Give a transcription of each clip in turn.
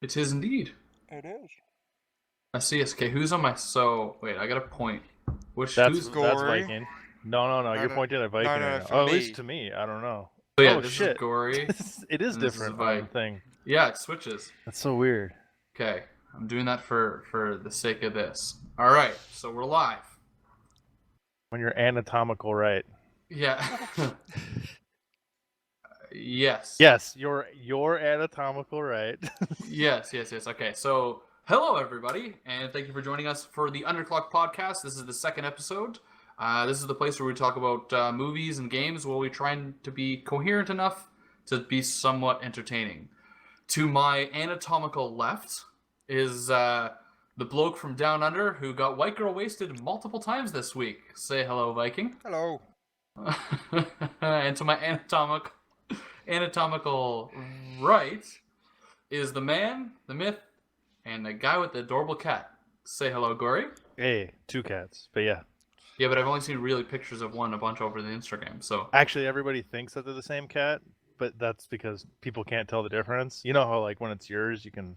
It is indeed. It is. I see. Okay, who's on my? So wait, I got a point. That's Who's? Gory. Viking. No. No, You're no, pointing at Viking right now. for Oh, at me. least to me. I don't know. So yeah, Oh this shit! is Gory. It is and this is different on the Vike. thing. Yeah, it switches. That's so weird. Okay, I'm doing that for the sake of this. All right, so we're live. When you're anatomical right. Yeah. Yes. Yes, you're anatomical right. Yes. Okay, so hello everybody, and thank you for joining us for the Underclock podcast. This is the second episode. This is the place where we talk about movies and games while we try to be coherent enough to be somewhat entertaining. To my anatomical left is the bloke from Down Under who got white girl wasted multiple times this week. Say hello, Viking. Hello. And to my anatomical right is the man, the myth, and the guy with the adorable cat. Say hello, Gory. Hey, two cats, but yeah. Yeah, but I've only seen really pictures of one a bunch over the Instagram, so... Actually, everybody thinks that they're the same cat, but that's because people can't tell the difference. You know how, like, when it's yours, you can...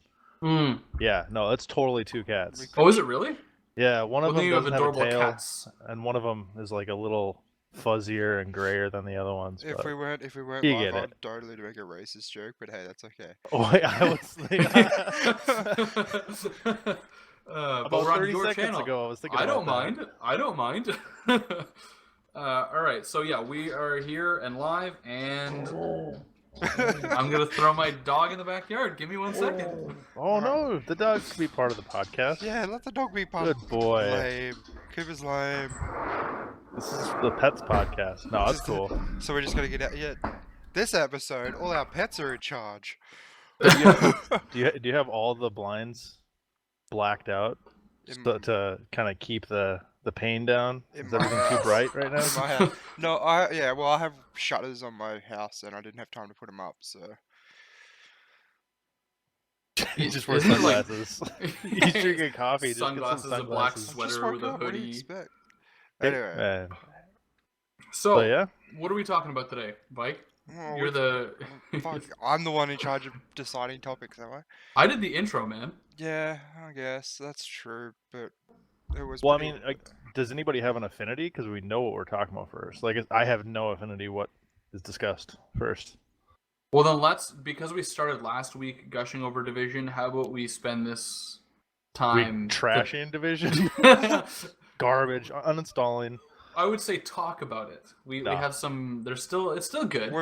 Yeah, no, it's totally two cats. Oh, is it really? Yeah, one of them you have doesn't have a adorable tail, cats. and one of them is, like, a little fuzzier and grayer than the other ones. If we weren't you live, get I'd it. totally make a racist joke, but hey, that's okay. Oh, I was... But About we're on 30 your seconds channel. ago, I was thinking I about don't that. mind. I don't mind. All right, so yeah, we are here and live, and I'm gonna throw my dog in the backyard. Give me 1 second. Oh no, the dog could be part of the podcast. Yeah, let the dog be part Good of boy. Lame. Cooper's lame. This is the pets podcast. No, that's cool. So we're just gonna get out. Yeah, this episode, all our pets are in charge. Do you have all the blinds blacked out to kind of keep the pain down? Is everything too bright right now? In my house. No, I have shutters on my house, and I didn't have time to put them up, so. He just wears Isn't it like- sunglasses. He's drinking coffee. Just get some Sunglasses, a black sunglasses. Just sweater woke with a up, what do you hoodie. expect? Hey, Anyway. man. So, yeah, what are we talking about today, Mike? Oh, You're the... Fuck, I'm the one in charge of deciding topics, am I? I did the intro, man. Yeah, I guess that's true, but it was. well, I pretty- mean, does anybody have an affinity? Because we know what we're talking about first. Like, I have no affinity. What is discussed first? Well, then because we started last week gushing over Division, how about we spend this time... Trashing Division, garbage, uninstalling. I would say talk about it. We have some... It's still good. Still good.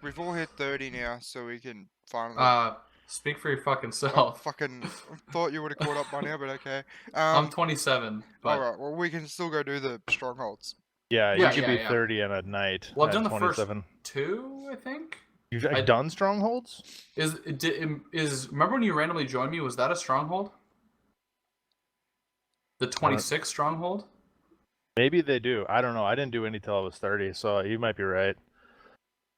We've all hit 30 now, so we can finally. Speak for your fucking Oh, self. fucking thought you would have caught up by now, but okay. I'm 27. But... Alright, well, we can still go do the strongholds. Yeah, Yeah, you could be yeah. 30 and at night. Well, I've at done the 27. first 2, I think. You've done strongholds? Remember when you randomly joined me? Was that a stronghold? The 26 stronghold? Maybe they do. I don't know. I didn't do any till I was 30, so you might be right.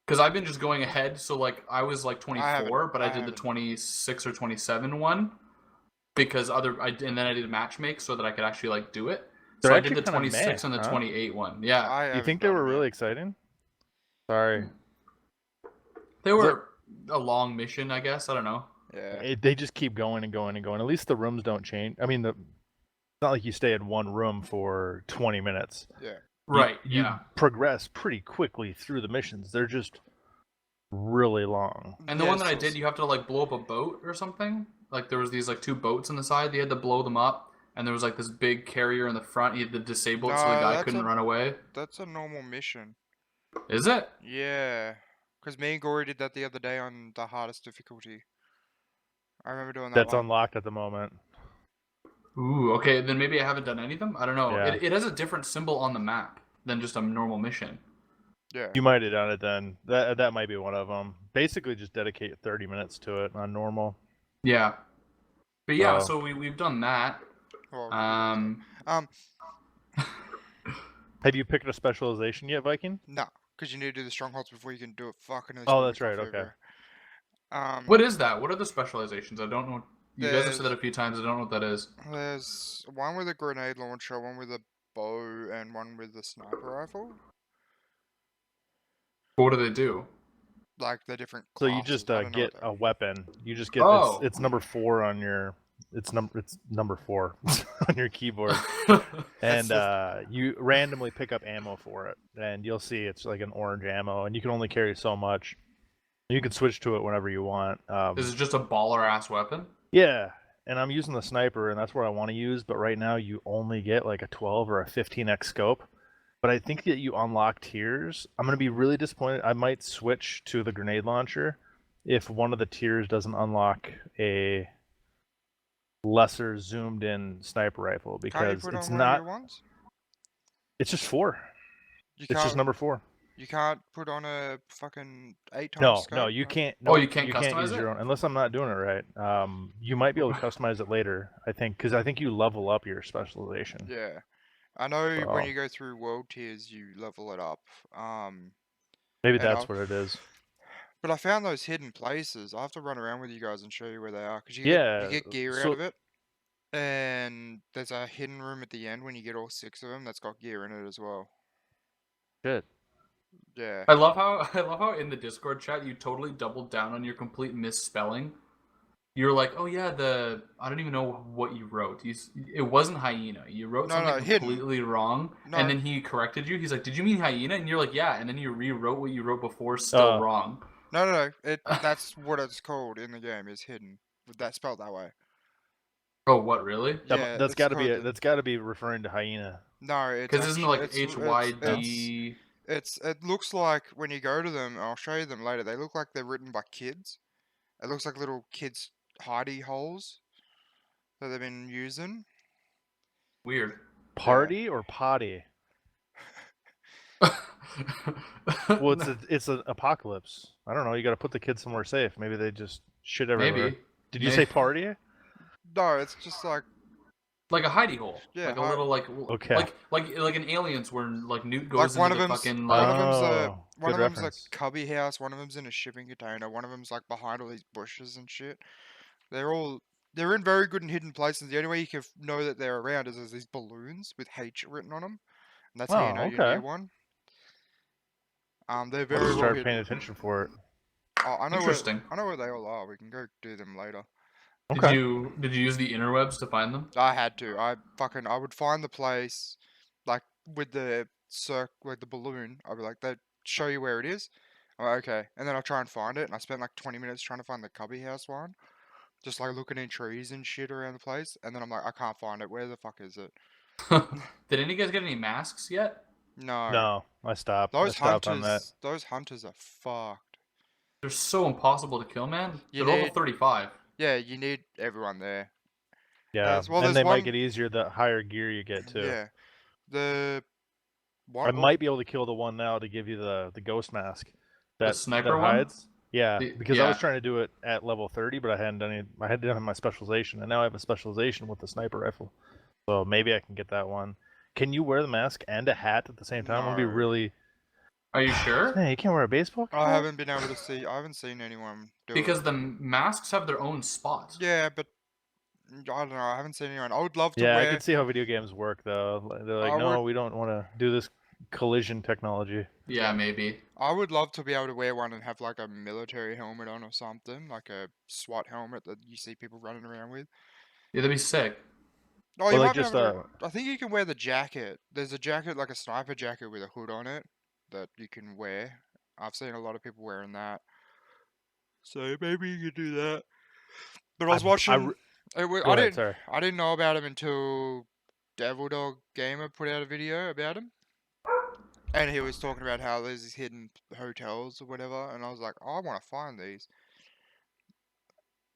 Because I've been just going ahead. So like I was like 24, but I did the haven't. 26 or 27 one because and then I did a matchmake so that I could actually like do it. So They're I did the actually kinda 26 and the meh, huh? 28 one. Yeah, You think they were really exciting? Sorry. they were a long mission, I guess. I don't know. Yeah. They just keep going and going and going. At least the rooms don't change. I mean, it's not like you stay in one room for 20 minutes. Yeah. Right. You yeah. progress pretty quickly through the missions. They're just really long. And the one that I did, you have to like blow up a boat or something. Like there was these like 2 boats on the side. They had to blow them up, and there was like this big carrier in the front. You had to disable it so the No, guy that's couldn't run away. That's a normal mission. Is it? Yeah. Because me and Gory did that the other day on the hardest difficulty. I remember doing that That's one. unlocked at the moment. Ooh, okay, then maybe I haven't done any of them. I don't know. Yeah. It has a different symbol on the map than just a normal mission. Yeah. You might have done it then. That might be one of them. Basically, just dedicate 30 minutes to it on normal. Yeah. But yeah, Oh. so we've done that. Well, Have you picked a specialization yet, Viking? no, because you need to do the strongholds before you can do it. Fucking. Oh, that's right, okay. What is that? What are the specializations? I don't know. You guys have said that There's- a few times. I don't know what that is. There's one with a grenade launcher, one with a bow, and one with a sniper rifle. What do they do? like the different So classes. you just I don't know get what they- a weapon. You just get Oh. it's number 4 on your it's number 4 on your keyboard, and you randomly pick up ammo for it, and you'll see it's like an orange ammo, and you can only carry so much. You can switch to it whenever you want. This is just a baller ass weapon. Yeah, and I'm using the sniper, and that's what I want to use. But right now, you only get like a 12 or a 15x scope. But I think that you unlock tiers. I'm gonna be really disappointed. I might switch to the grenade launcher if one of the tiers doesn't unlock a lesser zoomed in sniper rifle, Can't you because put it's on one of not. your ones? It's just 4. You It's just can't. number 4. You can't put on a fucking 8 times No, scope. no, you right? can't. Oh, No, you can't you can't customize use your it? own unless I'm not doing it right. You might be able to customize it later, I think, because I think you level up your specialization. Yeah, I know when So you go through world tiers, you level it up. maybe and that's I'll- what it is. But I found those hidden places. I have to run around with you guys and show you where they are, because you Yeah. get gear out So of it. And there's a hidden room at the end when you get all 6 of them that's got gear in it as well. good. Yeah. I love how in the Discord chat you totally doubled down on your complete misspelling. You're like, oh yeah, I don't even know what you wrote. It wasn't hyena. You wrote No, something no, hidden. completely wrong, No. and then he corrected you. He's like, did you mean hyena? And you're like, yeah. And then you rewrote what you wrote before, still wrong. No. That's what it's called in the game, is hidden. That's spelled that way. Oh, what really? Yeah, That's it's got to be called that's got to be referring to hyena. No, it's Because isn't it like it's- HYD? It looks like when you go to them, I'll show you them later. They look like they're written by kids. It looks like little kids' hidey holes that they've been using. Weird. Party or potty? Well, it's an apocalypse. I don't know. You got to put the kids somewhere safe. Maybe they just shit everywhere. Maybe. Did you say party? No, it's just like Like a hidey hole. Yeah, like a little Okay. like an Aliens where like Newt goes Like one into of the them's fucking one like of them's good a reference. cubby house. One of them's in a shipping container. One of them's like behind all these bushes and shit. They're in very good and hidden places. The only way you can know that they're around is there's these balloons with H written on them, and that's how you know you're okay. near one. They're I'll very well start hidden. paying attention for it. Oh, I know Interesting. I know where they all are. We can go do them later. Okay. Did you use the interwebs to find them? I had to. I would find the place, like with the with the balloon. I'd be like, they show you where it is. I'm like, okay, and then I'll try and find it. And I spent like 20 minutes trying to find the cubby house one, just like looking in trees and shit around the place. And then I'm like, I can't find it. Where the fuck is it? Did any of you guys get any masks yet? No. No, I stopped. Those I stopped on that. hunters, those hunters are fucked. They're so impossible to kill, man. You They're level need- 35. Yeah, you need everyone there. Yeah, well, and there's they one- might get easier the higher gear you get too. Yeah. The one. I might be able to kill the one now to give you the ghost mask. That sniper that one? hides. Yeah, because I was yeah. trying to do it at level 30, but I hadn't done it. I didn't have my specialization, and now I have a specialization with the sniper rifle. So maybe I can get that one. Can you wear the mask and a hat at the same time? It'll be No. really. Are you sure? Hey, you can't wear a baseball cap? I haven't been able to see. I haven't seen anyone do it. Because the masks have their own spots. Yeah, but I don't know. I haven't seen anyone. I would love to Yeah, wear. I can see how video games work though. They're like, I no, would- we don't want to do this collision technology. Yeah, maybe. I would love to be able to wear one and have like a military helmet on or something, like a SWAT helmet that you see people running around with. Yeah, that'd be sick. Oh, Or you like might be just able to. I think you can wear the jacket. There's a jacket, like a sniper jacket with a hood on it, that you can wear. I've seen a lot of people wearing that. So maybe you could do that. But I was watching. Go ahead, sorry. I didn't know about him until Devil Dog Gamer put out a video about him. And he was talking about how there's these hidden hotels or whatever, and I was like, oh, I want to find these.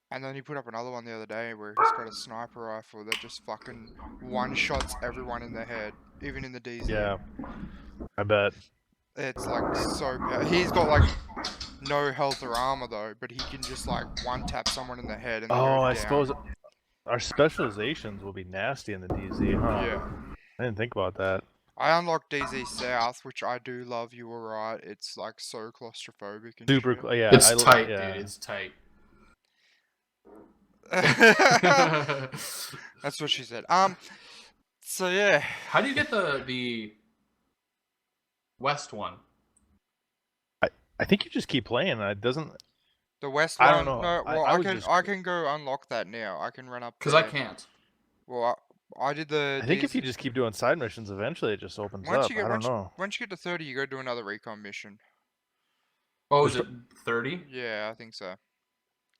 And then he put up another one the other day where he's got a sniper rifle that just fucking one-shots everyone in the head, even in the DZ. Yeah, I bet. It's like so he's got like no health or armor though, but he can just like one-tap someone in the head and they go I down. suppose our specializations will be nasty in the DZ, huh? Yeah. I didn't think about that. I unlocked DZ South, which I do love. You were right. It's like so claustrophobic and Super, shit. yeah. It's tight, yeah. dude. It's tight. That's what she said. So yeah. How do you get the west one? I think you just keep playing. It doesn't. The west I don't one. know. No, well, I I was can just. I can go unlock that now. I can run up Because I there. can't. Well, I did the I think if these. you just keep doing side missions, eventually it just opens Once up. you I get don't know. once you get to 30, you go do another recon mission. Oh, is There's it 30? Yeah, I think so.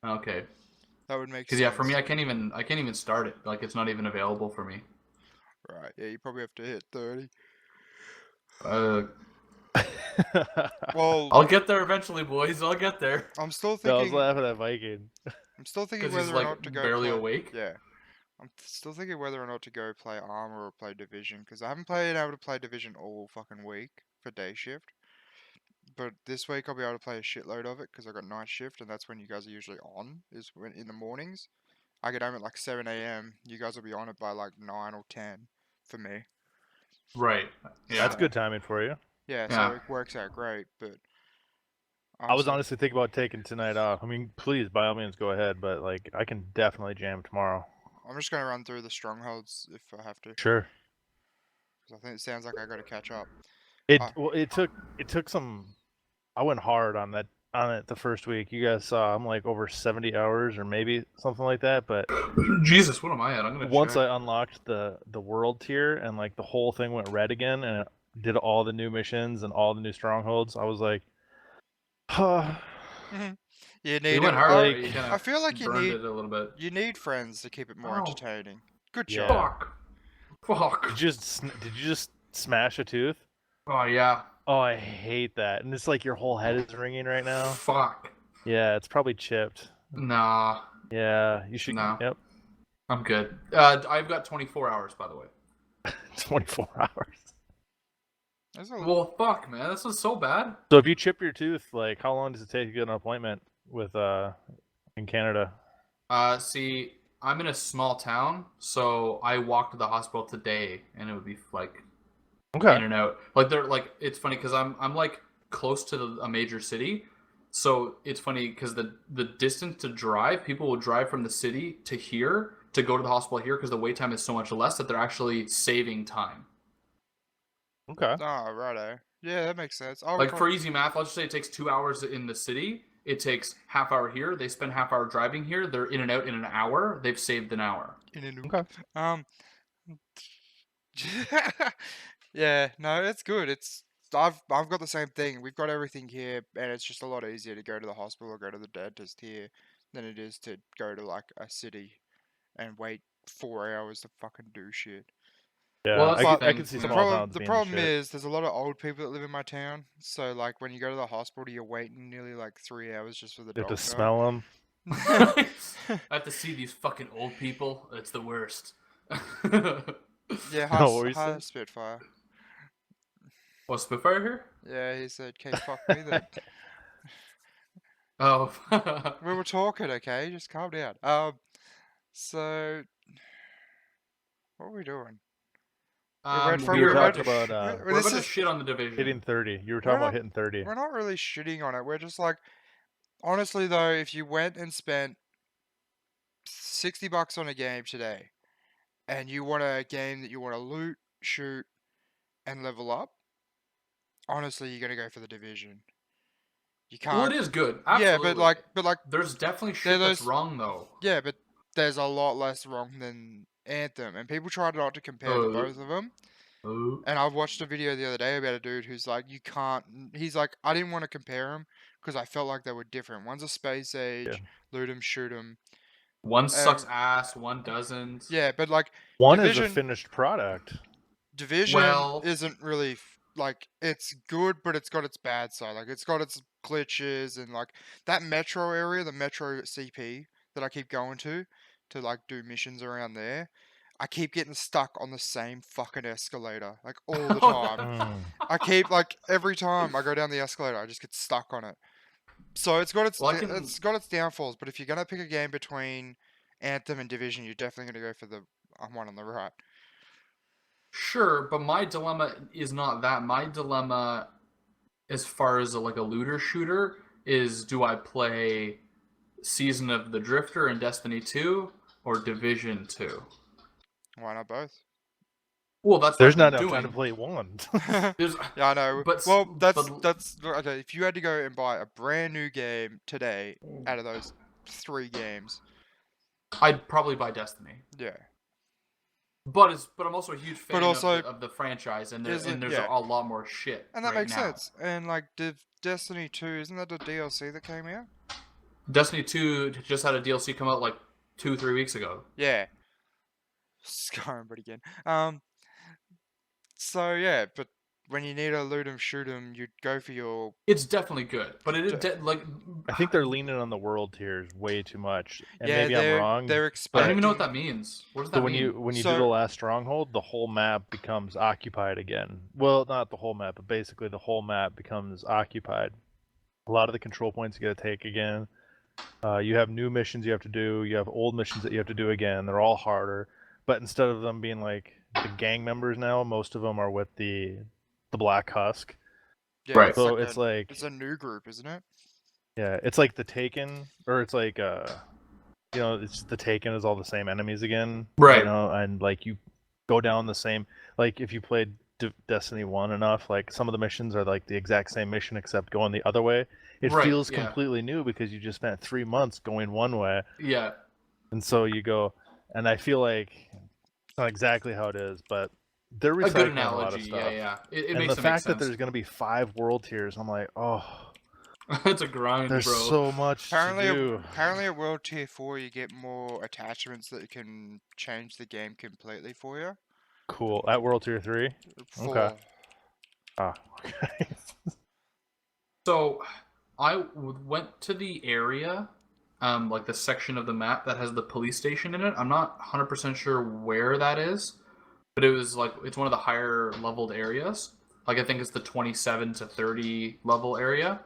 Okay. That would make Because yeah, for me, sense. I can't even start it. Like it's not even available for me. Right. Yeah, you probably have to hit 30. Uh, Well, I'll get there eventually, boys. I'll get there. I'm still No, I was thinking. laughing at Viking. I'm still thinking Because he's whether or like not to go barely play. awake. Yeah. I'm still thinking whether or not to go play Armor or play Division because I haven't played able to play Division all fucking week for day shift. But this week I'll be able to play a shitload of it because I got night shift and that's when you guys are usually on. Is when in the mornings. I get home at like 7 a.m. You guys will be on it by like 9 or 10 for me. Right. Yeah. That's good timing for you. Yeah, so Yeah. it works out great. But I I'm was still, honestly thinking about taking tonight off. I mean, please, by all means, go ahead. But like, I can definitely jam tomorrow. I'm just gonna run through the strongholds if I have to Sure. because I think it sounds like I got to catch up. It took some. I went hard on it the first week. You guys saw I'm like over 70 hours or maybe something like that. But Jesus, what am I at? I'm gonna once check. I unlocked the world tier and like the whole thing went red again and it did all the new missions and all the new strongholds, I was like, You You need went it. hard, like- right? You kind I of feel like burned it a little bit. you need friends to keep it more Oh. entertaining. Good Yeah. job. Fuck. did you just smash a tooth? Oh yeah. Oh, I hate that. And it's like your whole head is ringing right now. Fuck. Yeah, it's probably chipped. Nah. Yeah, you should. No. Yep. I'm good. I've got 24 hours, by the way. 24 hours. There's a, Well, fuck, man. This is so bad. So if you chip your tooth, like how long does it take to get an appointment with in Canada? See, I'm in a small town, so I walked to the hospital today, and it would be like in and out. Like they're like, it's funny because I'm like close to a major city, so it's funny because the distance to drive, people will drive from the city to here to go to the hospital here because the wait time is so much less that they're actually saving time. Okay. oh, righto. Yeah, that makes sense. I would Like prob- for easy math, let's just say it takes 2 hours in the city. It takes half hour here. They spend half hour driving here. They're in and out in an hour. They've saved an hour. in a nuke. Okay. Yeah, no, it's good. I've got the same thing. We've got everything here, and it's just a lot easier to go to the hospital or go to the dentist here than it is to go to like a city and wait 4 hours to fucking do shit. Yeah, Well, that's the I thing, can see you The know. small problem towns the being problem shit. is there's a lot of old people that live in my town. So like when you go to the hospital, you're waiting nearly like 3 hours just for the You have doctor. to smell them. I have to see these fucking old people. It's the worst. Yeah, No, what were you hi saying? Spitfire. Was Spitfire here? Yeah, he said, "Okay, fuck me then." Oh. We were talking, okay? Just calm down. So what were we doing? went from- we were we talking went- about we- we're this about to is- shit on the division. hitting 30. You were We're talking not- about hitting 30. We're not really shitting on it. We're just like, honestly though, if you went and spent $60 on a game today, and you want a game that you want to loot, shoot, and level up, honestly, you're gonna go for the division. You can't. Well, it is good. Absolutely. Yeah, but like, there's definitely shit that's those- wrong though. yeah, but there's a lot less wrong than Anthem, and people try not to compare the both of them. Oh. And I watched a video the other day about a dude who's like, you can't. He's like, I didn't want to compare them because I felt like they were different. One's a space age, Yeah. loot 'em, shoot 'em. One sucks ass, one doesn't. Yeah, but like One is a Division- finished product. Division Well- isn't really like it's good, but it's got its bad side. Like it's got its glitches and like that metro area, the metro CP that I keep going to like do missions around there. I keep getting stuck on the same fucking escalator like all the Oh, time. Mm. I keep like every time I go down the escalator, I just get stuck on it. So it's got its Well, I can- it's got its downfalls, but if you're gonna pick a game between Anthem and Division, you're definitely gonna go for the one on the right. Sure, but my dilemma is not that. My dilemma, as far as like a looter shooter, is do I play Season of the Drifter in Destiny 2 or Division 2? Why not both? Well, that's There's what not I've enough been time to doing. play one. There's, Yeah, I know. but Well, that's but okay. If you had to go and buy a brand new game today out of those 3 games, I'd probably buy Destiny. yeah. But I'm also a huge But fan also, of the franchise, and is it? there's a Yeah, lot more shit and that right makes now. sense. And like, Destiny 2, isn't that the DLC that came out? Destiny 2 just had a DLC come out like 2-3 weeks ago. Yeah. Skyrim, but again. So yeah, but when you need a loot 'em, shoot 'em, you'd go for your. It's definitely good, but like I think they're leaning on the world tiers way too much, and Yeah, maybe I'm wrong. they're I don't even know what expecting. that means. What does So that when mean? you do So- the last stronghold, the whole map becomes occupied again. Well, not the whole map, but basically the whole map becomes occupied. A lot of the control points you got to take again. You have new missions you have to do. You have old missions that you have to do again. They're all harder, but instead of them being like the gang members now, most of them are with the Black Husk. Yeah, Right. So it's like it's a new group, isn't it? yeah, it's like the Taken, or it's like it's the Taken is all the same enemies again, Right. You know, and like you go down the same. Like if you played Destiny 1 enough, like some of the missions are like the exact same mission except going the other way. It Right, feels yeah. completely new because you just spent 3 months going one way, Yeah. and so you go. And I feel like it's not exactly how it is, but they're A good recycling a lot of analogy. stuff. Yeah. It And makes the it make fact that sense. there's going to be 5 world tiers, I'm like, oh, It's a grind, there's bro. so much to do. Apparently at World Tier 4 you get more attachments that can change the game completely for you. Cool. At World Tier 3? Okay. 4. Ah, okay. So, I went to the area, like the section of the map that has the police station in it. I'm not 100% sure where that is, but it was like it's one of the higher leveled areas. Like I think it's the 27 to 30 level area.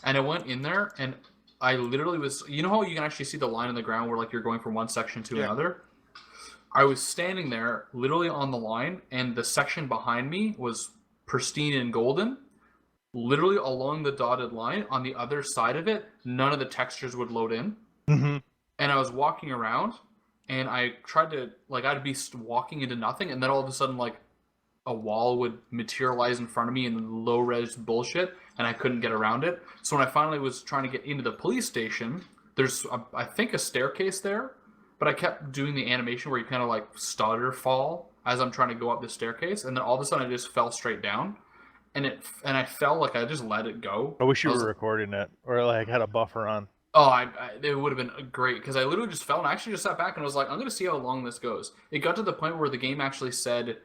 And I went in there and I literally was, you know how you can actually see the line in the ground where like you're going from one section to Yeah. another? I was standing there literally on the line and the section behind me was pristine and golden. Literally along the dotted line on the other side of it, none of the textures would load in. Mm-hmm. And I was walking around and I tried to, like, I'd be walking into nothing and then all of a sudden, like, a wall would materialize in front of me in low res bullshit and I couldn't get around it. So when I finally was trying to get into the police station, there's I think a staircase there, but I kept doing the animation where you kind of like stutter fall as I'm trying to go up the staircase, and then all of a sudden I just fell straight down, and I felt like I just let it go. I wish you I was were recording it, or like had a buffer on. Oh, it would have been great because I literally just fell and I actually just sat back and was like, I'm gonna see how long this goes. It got to the point where the game actually said,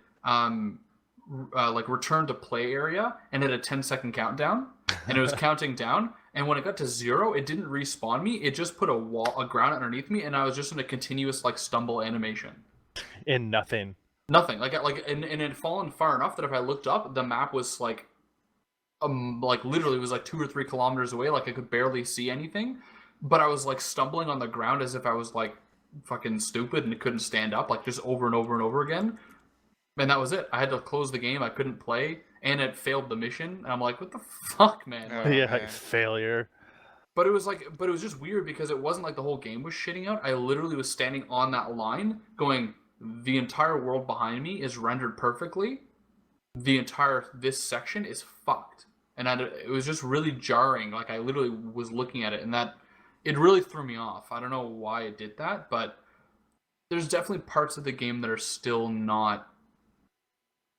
like return to play area, and it had a 10-second countdown, and it was counting down. And when it got to 0, it didn't respawn me. It just put a ground underneath me, and I was just in a continuous like stumble animation. In nothing. Nothing and it had fallen far enough that if I looked up, the map was like literally it was like 2 or 3 kilometers away. Like I could barely see anything, but I was like stumbling on the ground as if I was like fucking stupid and couldn't stand up, like just over and over and over again. And that was it. I had to close the game. I couldn't play, and it failed the mission. And I'm like, what the fuck, man? Oh, Like, yeah, man. failure. but it was just weird because it wasn't like the whole game was shitting out. I literally was standing on that line going, the entire world behind me is rendered perfectly. This section is fucked. And it was just really jarring. Like I literally was looking at it, and it really threw me off. I don't know why it did that, but there's definitely parts of the game that are still not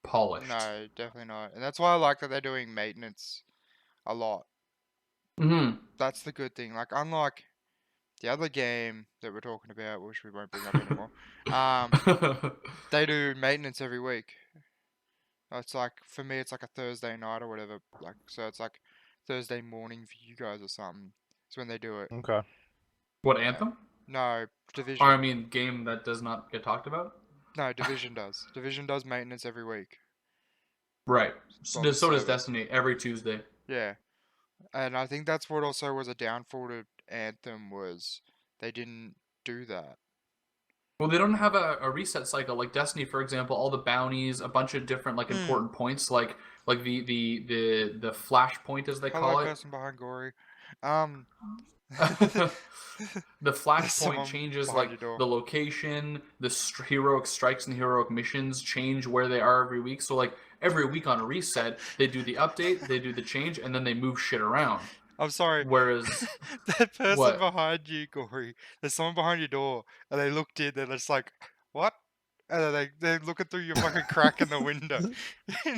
polished. No, definitely not. And that's why I like that they're doing maintenance a lot. Mm-hmm. That's the good thing. Like, unlike the other game that we're talking about, which we won't bring up anymore, they do maintenance every week. It's like, for me, it's like a Thursday night or whatever. Like, so it's like Thursday morning for you guys or something. It's when they do it. Okay. What, Anthem? No, Division. Or I mean, game that does not get talked about? No, Division does. Division does maintenance every week. Right. on the So does server. Destiny every Tuesday. Yeah. And I think that's what also was a downfall to Anthem was they didn't do that. Well, they don't have a reset cycle like Destiny, for example. All the bounties, a bunch of different like important points, like the flash point as they Hello, call it. person behind Gory. The flashpoint someone changes behind like your door. the location, the heroic strikes and heroic missions change where they are every week. So like every week on a reset, they do the update, they do the change, and then they move shit around. I'm sorry. Whereas That person what? behind you, Corey, there's someone behind your door, and they looked in, they're just like, what? And then they're looking through your fucking crack in the window.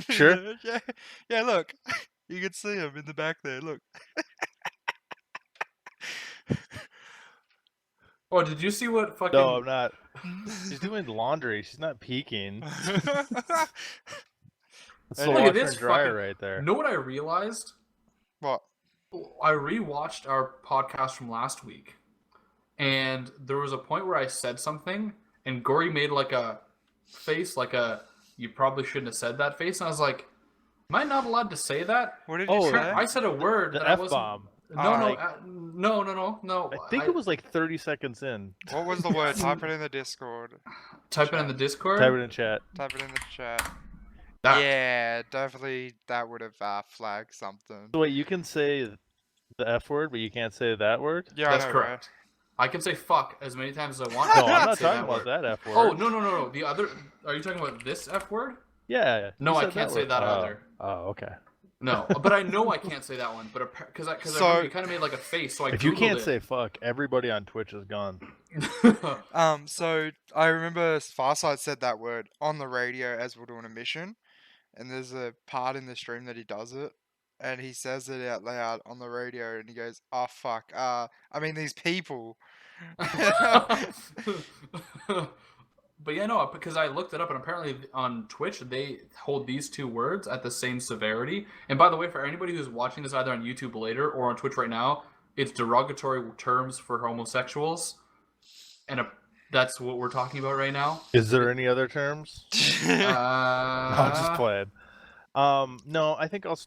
Sure. Yeah, yeah, look. You can see him in the back there, look. Oh, did you see what fucking? No, I'm not. She's doing laundry. She's not peeking. That's the Look at washer this and dryer fucking- right there. Know what I realized? What? I rewatched our podcast from last week, and there was a point where I said something, and Gory made like a face, like a "you probably shouldn't have said that" face, and I was like, "Am I not allowed to say that?" What did Oh, you say? I said a word The that I F wasn't. bomb. No. I think it was like 30 seconds in. What was the word? Type it in the Discord. Type it in the Discord. Type it in chat. Type it in the chat. That. Yeah, definitely that would have flagged something. So wait, you can say the F word, but you can't say that word? Yeah, That's I know, correct. I can say "fuck" as many times as I want. No, I I'm can't not say talking that about word. that F word. Oh no. The other. Are you talking about this F word? Yeah. No, you I said can't say word. that Oh. either. Oh, okay. No, but I know I can't say that one. But because I So- remember you kind of made like a face, so I If you Googled can't it. say fuck, everybody on Twitch is gone. So I remember Farside said that word on the radio as we're doing a mission, and there's a part in the stream that he does it, and he says it out loud on the radio, and he goes, "Oh fuck, I mean these people." But yeah, no, because I looked it up, and apparently on Twitch they hold these two words at the same severity. And by the way, for anybody who's watching this either on YouTube later or on Twitch right now, it's derogatory terms for homosexuals, and that's what we're talking about right now. Is there any other terms? No, I'm just playing. No, I think also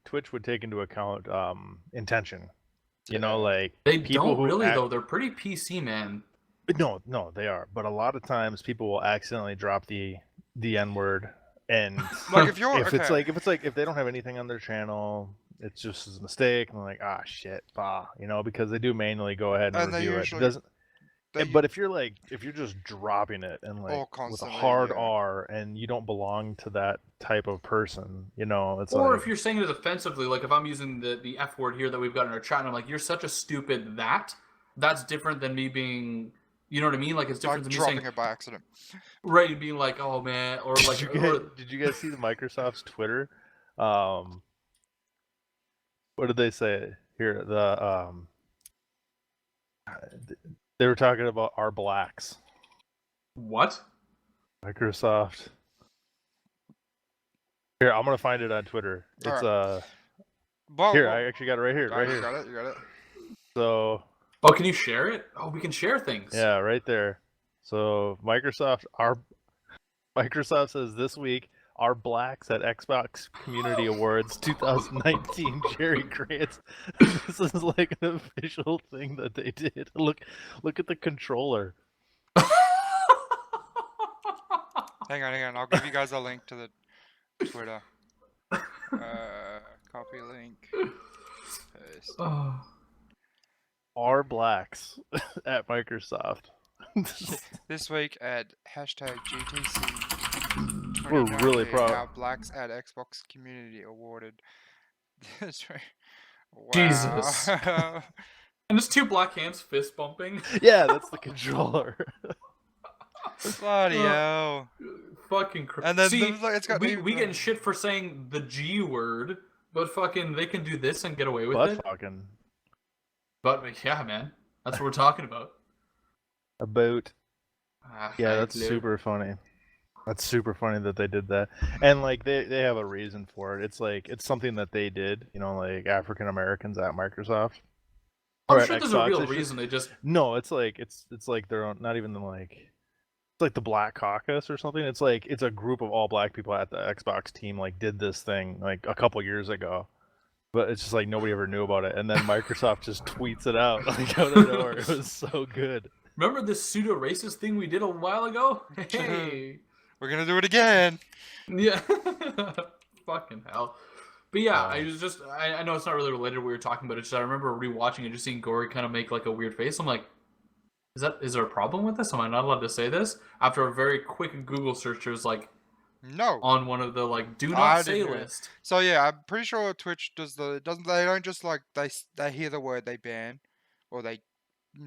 Twitch would take into account intention. You know, like They people don't who really act- though. They're pretty PC, man. No, they are. But a lot of times people will accidentally drop the N word, and Like if you're if it's like if they don't have anything on their channel, it's just a mistake, and they're like, ah, shit, bah, you know, because they do manually go ahead and And they review it. It usually- doesn't. they- But if you're just dropping it and like with a constantly, hard yeah. R, and you don't belong to that type of person, you know, it's Or like, if you're saying it offensively, like if I'm using the F word here that we've got in our chat, and I'm like, "You're such a stupid that." That's different than me being, you know what I mean? Like it's like different than me dropping saying, it by accident. right, being like, "Oh man," or like, did you guys see the Microsoft's Twitter? What did they say here? They were talking about our blacks. what? Microsoft. Here, I'm gonna find it on Twitter. It's Well, here. well, I actually got it right here. oh, Right you here. got it. You got it. So Oh, can you share it? Oh, we can share things. yeah, right there. So Microsoft says this week our blacks at Xbox Community Awards 2019 Jerry Grants. This is like an official thing that they did. Look at the controller. Hang on. I'll give you guys a link to the Twitter. Copy link. Paste. Oh. Our blacks at Microsoft. This week at hashtag GTC. We're really 2019, proud. Our blacks at Xbox Community awarded. Wow. Jesus. And there's two black hands fist bumping. Yeah, that's the controller. Bloody hell. Fucking crazy. And then See, it's got we me- getting shit for saying the G word, but fucking they can do this and get away with Butt it. fucking But yeah, man, that's what we're talking about. about. Yeah, I that's live- super funny. That's super funny that they did that. And like they have a reason for it. It's like it's something that they did, you know, like African Americans at Microsoft. Or I'm at sure there's a Xbox, real it's just- reason. They just No, it's like it's like their own, not even like it's like the Black Caucus or something. It's like it's a group of all black people at the Xbox team like did this thing like a couple years ago. But it's just like nobody ever knew about it, and then Microsoft just tweets it out like out of nowhere. It was so good. remember this pseudo racist thing we did a while ago. Hey, We're gonna do it again. yeah, fucking hell. But yeah, So- I know it's not really related to what we were talking about. It's just I remember rewatching and just seeing Gory kind of make like a weird face. I'm like, is there a problem with this? Am I not allowed to say this? After a very quick Google search, it was like No, on one of the like do I not didn't say do it. list. So yeah, I'm pretty sure Twitch they don't just like they hear the word they ban, or they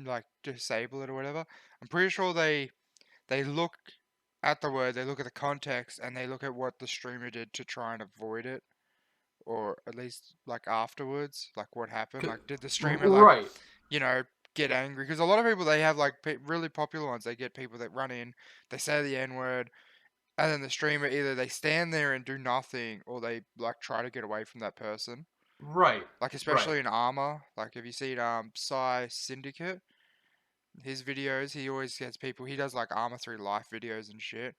like disable it or whatever. I'm pretty sure they look at the word, they look at the context, and they look at what the streamer did to try and avoid it, or at least like afterwards, like what happened. Like, did the streamer like Right. get angry? Because a lot of people, they have like really popular ones. They get people that run in, they say the N word, and then the streamer either they stand there and do nothing, or they like try to get away from that person. Right. Like especially in Armor. Like if you see Psy Syndicate, his videos, he always gets people. He does like Armor 3 life videos and shit.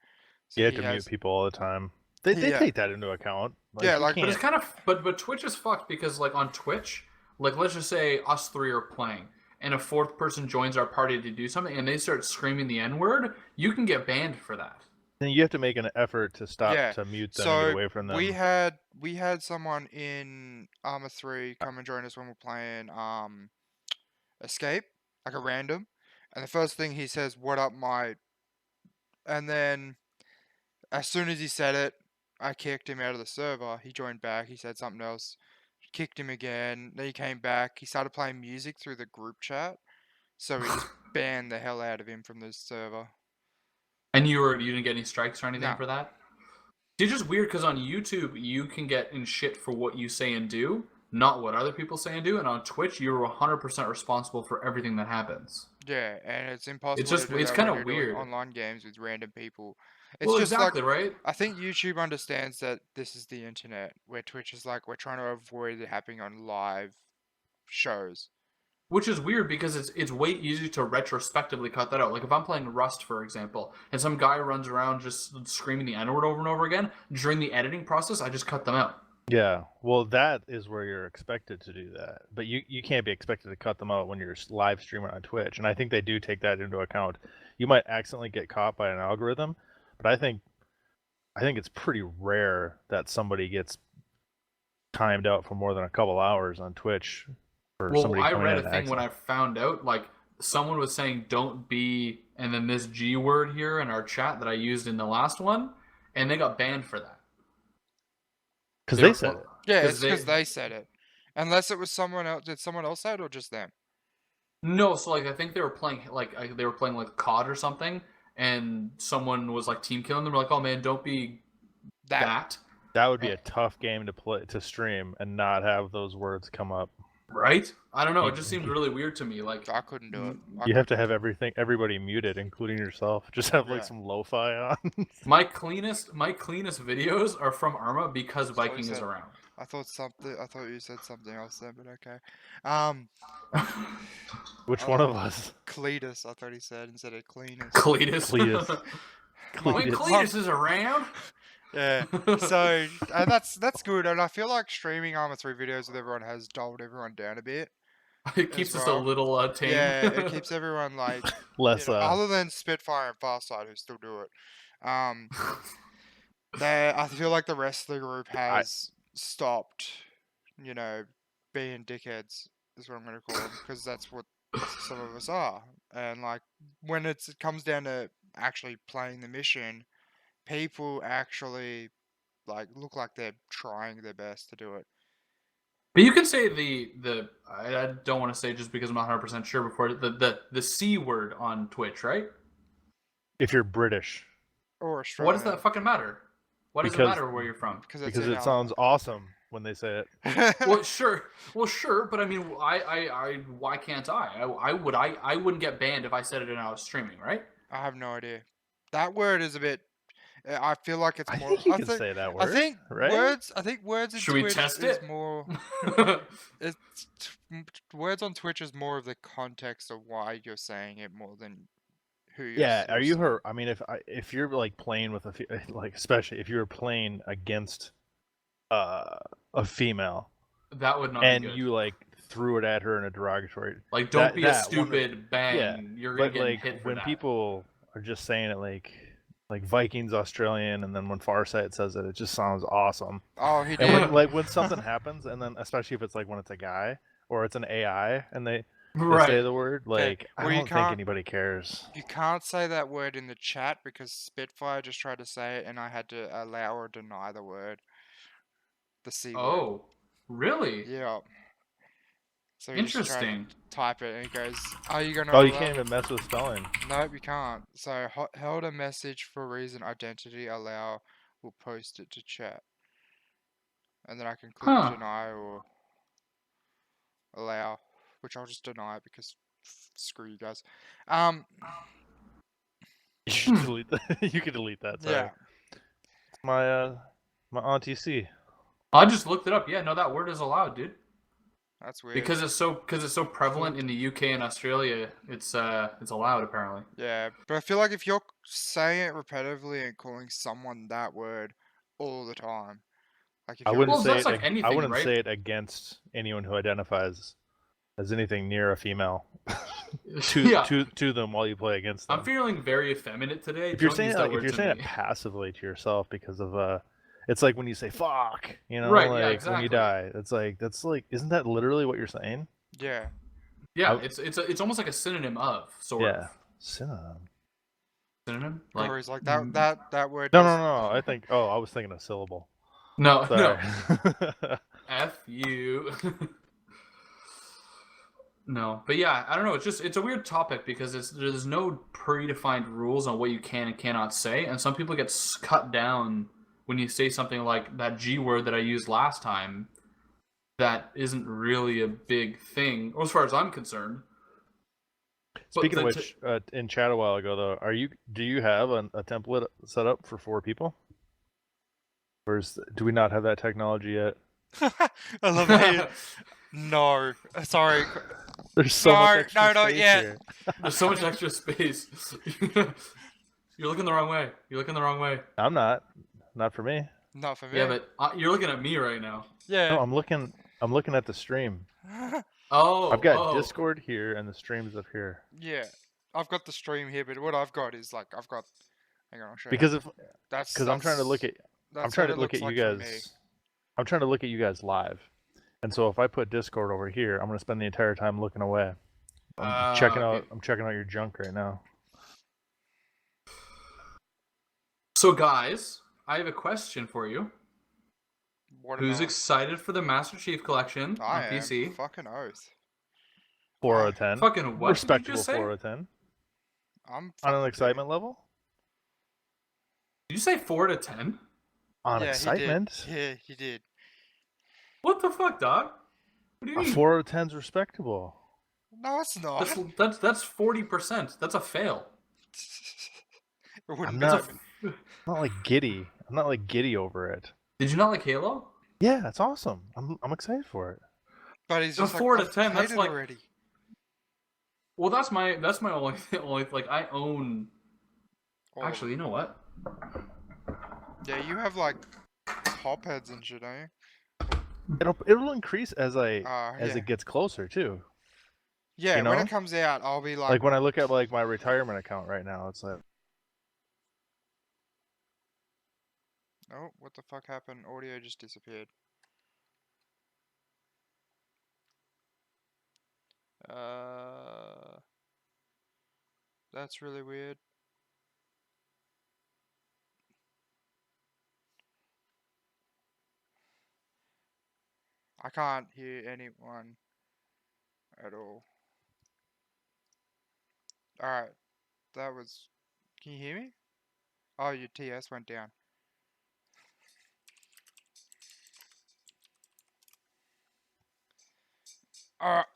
So You have he to mute has people all the time. They Yeah. take that into account. Yeah, you like- But it's can't. kind of but Twitch is fucked because like on Twitch, like let's just say us three are playing and a fourth person joins our party to do something and they start screaming the N-word, you can get banned for that. Then you have to make an effort to stop Yeah, to mute them so and get away from them. we had someone in Armor 3 come and join us when we're playing Escape, like a random. And the first thing he says, "What up, my?" And then as soon as he said it, I kicked him out of the server. He joined back. He said something else. Kicked him again. Then he came back. He started playing music through the group chat. So we just banned the hell out of him from the server. And you didn't get any strikes or anything No. for that? It's just weird because on YouTube you can get in shit for what you say and do, not what other people say and do, and on Twitch you're 100% responsible for everything that happens. Yeah, and it's impossible just- to do it's that kinda when you're doing weird. online games with random people. It's Well, just exactly, like, right? I think YouTube understands that this is the internet, where Twitch is like, we're trying to avoid it happening on live shows. Which is weird because it's way easier to retrospectively cut that out. Like if I'm playing Rust, for example, and some guy runs around just screaming the N-word over and over again, during the editing process, I just cut them out. Yeah, well, that is where you're expected to do that, but you can't be expected to cut them out when you're live streaming on Twitch, and I think they do take that into account. You might accidentally get caught by an algorithm, but I think it's pretty rare that somebody gets timed out for more than a couple hours on Twitch for Well, somebody I coming read in a thing when I accident. found out, like someone was saying "don't be" and then this G word here in our chat that I used in the last one, and they got banned for that. Because They they were said pl- it. Yeah, 'Cause it's because they said it. Unless it was someone else. Did someone else say it or just them? No, so like I think they were playing like COD or something, and someone was like team killing them. They're like, "Oh man, don't be that." That would be a tough game to stream and not have those words come up. Right? I don't know. It just seemed really weird to me. Like, I couldn't do it. I You have to couldn't have do it. everybody muted, including yourself. Just have Yeah. like some lo-fi on. my cleanest videos are from Arma because That's what he Viking is said. around. I thought you said something else then, but okay. Which I one don't of know. us? Cletus, I thought he said instead of Cleanus. Cletus. Cletus. When Cletus. Cletus is around. Yeah. So and that's good, and I feel like streaming Arma 3 videos with everyone has dulled everyone down a bit. It keeps as us well. a little tame. Yeah, it keeps everyone like Less other than Spitfire and Farsight who still do it. I feel like the rest of the group has stopped, being dickheads is what I'm gonna call them, because that's what some of us are. And like when it comes down to actually playing the mission, people actually like look like they're trying their best to do it. But you can say I don't want to say just because I'm not 100% sure before the C word on Twitch, right? if you're British, Or What Australian. does that fucking matter? What does it Because- matter where you're from? Because it's because in it our sounds awesome when they say it. language. Well, sure, but I mean, why can't I? I wouldn't get banned if I said it and I was streaming, right? I have no idea. That word is a bit. I feel like it's I more. think you can say that word. I think right? words. I think words in Should we Twitch test is it? more. Words on Twitch is more of the context of why you're saying it more than who you're. Yeah, are you saying. her? I mean, if you're like playing with like especially if you're playing against a female That would not and be good. you like threw it at her in a derogatory, Like, don't be a that one- stupid bang. yeah, You're gonna but get like hit for when that. people are just saying it like like Vikings Australian, and then when Farsight says it, it just sounds awesome. Oh, he And did. when when something happens, and then especially if it's like when it's a guy or it's an AI, and they say Right. the word, like well, I you don't think can't- anybody cares. You can't say that word in the chat because Spitfire just tried to say it, and I had to allow or deny the word. The C word. Oh, really? Yeah. So he just tried to Interesting. type it, and he goes, "Are you gonna?" Oh, you allow-" can't even mess with spelling. Nope, you can't. So held a message for reason identity allow. We'll post it to chat, and then I can click Huh. deny or allow, which I'll just deny it because screw you guys. You should delete that. You could delete that. Sorry. Yeah, It's my Auntie C. I just looked it up. Yeah, no, that word is allowed, dude. that's weird. Because it's so prevalent in the UK and Australia. It's allowed apparently. Yeah, but I feel like if you're saying it repetitively and calling someone that word all the time, like if I you're wouldn't Well, say that's it. like anything, I wouldn't right? say it against anyone who identifies as anything near a female. Yeah. to them while you play against them. I'm feeling very effeminate today. If you're Don't saying use it, that like, if word you're to saying it me. passively to yourself because of it's like when you say fuck, you know, Right, like yeah, when you exactly. die. It's like that's like isn't that literally what you're saying? yeah, Yeah, I- it's almost like a synonym of sort Yeah. of synonym. synonym. Corey's like that word. No, does- no, no. I think. Oh, I was thinking a syllable. no, Sorry. no. F you. No, but yeah, I don't know. It's a weird topic because there's no predefined rules on what you can and cannot say, and some people get cut down when you say something like that G word that I used last time. That isn't really a big thing, as far as I'm concerned. Speaking of which, in chat a while ago though, do you have a template set up for 4 people? Or do we not have that technology yet? I love how you. No, sorry. There's so much extra no, space not yet. here. There's so much extra space. You're looking the wrong way. You're looking the wrong way. I'm not. Not for me. Not for me. Yeah, but you're looking at me right now. yeah. No, I'm looking at the stream. Oh, I've got oh. Discord here and the stream's up here. Yeah, I've got the stream here, but what I've got is like I've got. Hang on, I'll show Because you. if That's I'm trying to look at that's what it looks you like for me. guys. I'm trying to look at you guys live. And so if I put Discord over here, I'm going to spend the entire time looking away. I'm checking okay. out your junk right now. So, guys, I have a question for you. Who's Watermelon. excited for the Master Chief Collection I on am. PC? Fucking oath. 4 out of 10. Fucking what? Respectable Did you just say? 4 out of 10. I'm On fucking an excitement level? Did you say 4 to 10? On yeah, excitement? He did. Yeah, he did. What the fuck, dog? What do you A mean? 4 out of 10 is respectable. No, it's not. That's 40%. That's a fail. It wouldn't I'm be. not, I'm not like giddy. I'm not like giddy over it. Did you not like Halo? Yeah, that's awesome. I'm excited for it. But he's A just 4 like, to 10, I've that's played it like- already. Well, that's my only like I own. All of Actually, you know what? Yeah, you have like top heads and shit, don't you? It'll increase as Yeah. it gets closer too. Yeah, you when know? it comes out, I'll be Like when I look at like my retirement account right now, it's like oh, what the fuck happened? Audio just disappeared. That's really weird. I can't hear anyone at all. Alright, that was... Can you hear me? Oh, your TS went down. Alright.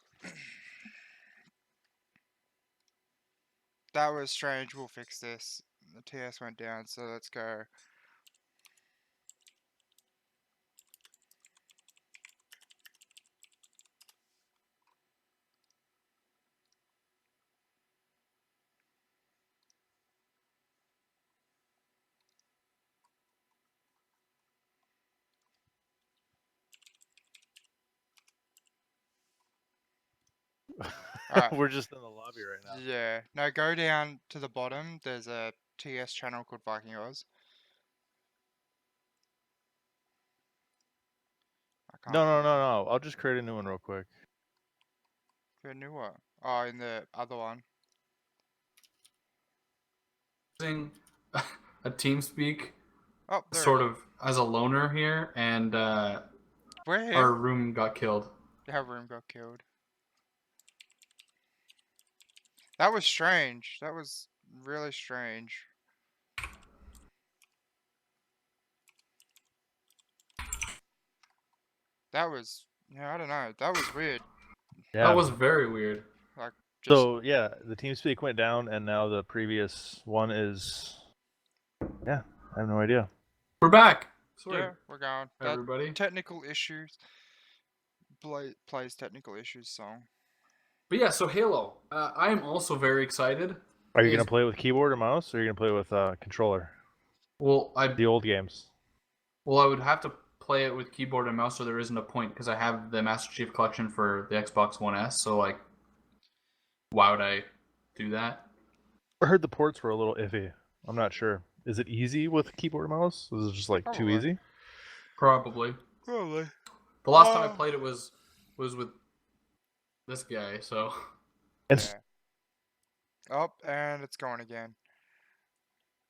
That was strange, we'll fix this. The TS went down, so let's go. Alright. we're just in the lobby right now. Yeah. No, go down to the bottom. There's a TS channel called VikingAus. I can't No, no, remember. no, no. I'll just create a new one real quick. Who knew what? Oh, in the other one. Using a TeamSpeak Oh, there sort we of as a loner here, and go. We're here. our room got killed. Our room got killed. That was strange. That was really strange. That was, yeah, I don't know. That was weird. Yeah. That was very weird. Like, just So yeah, the TeamSpeak went down, and now the previous one is. Yeah, I have no idea. We're back. Sorry, yeah, we're going. That everybody. technical issues. Plays technical issues song. But yeah, so Halo. I am also very excited. Are you Is- gonna play with keyboard or mouse, or are you gonna play with controller? Well, The old games. I would have to play it with keyboard and mouse, so there isn't a point because I have the Master Chief Collection for the Xbox One S. So like, why would I do that? I heard the ports were a little iffy. I'm not sure. Is it easy with keyboard and mouse? Is it just like too Probably. easy? Probably. Probably. The last time I played it was with this guy. So And Yeah. Oh, and it's going again.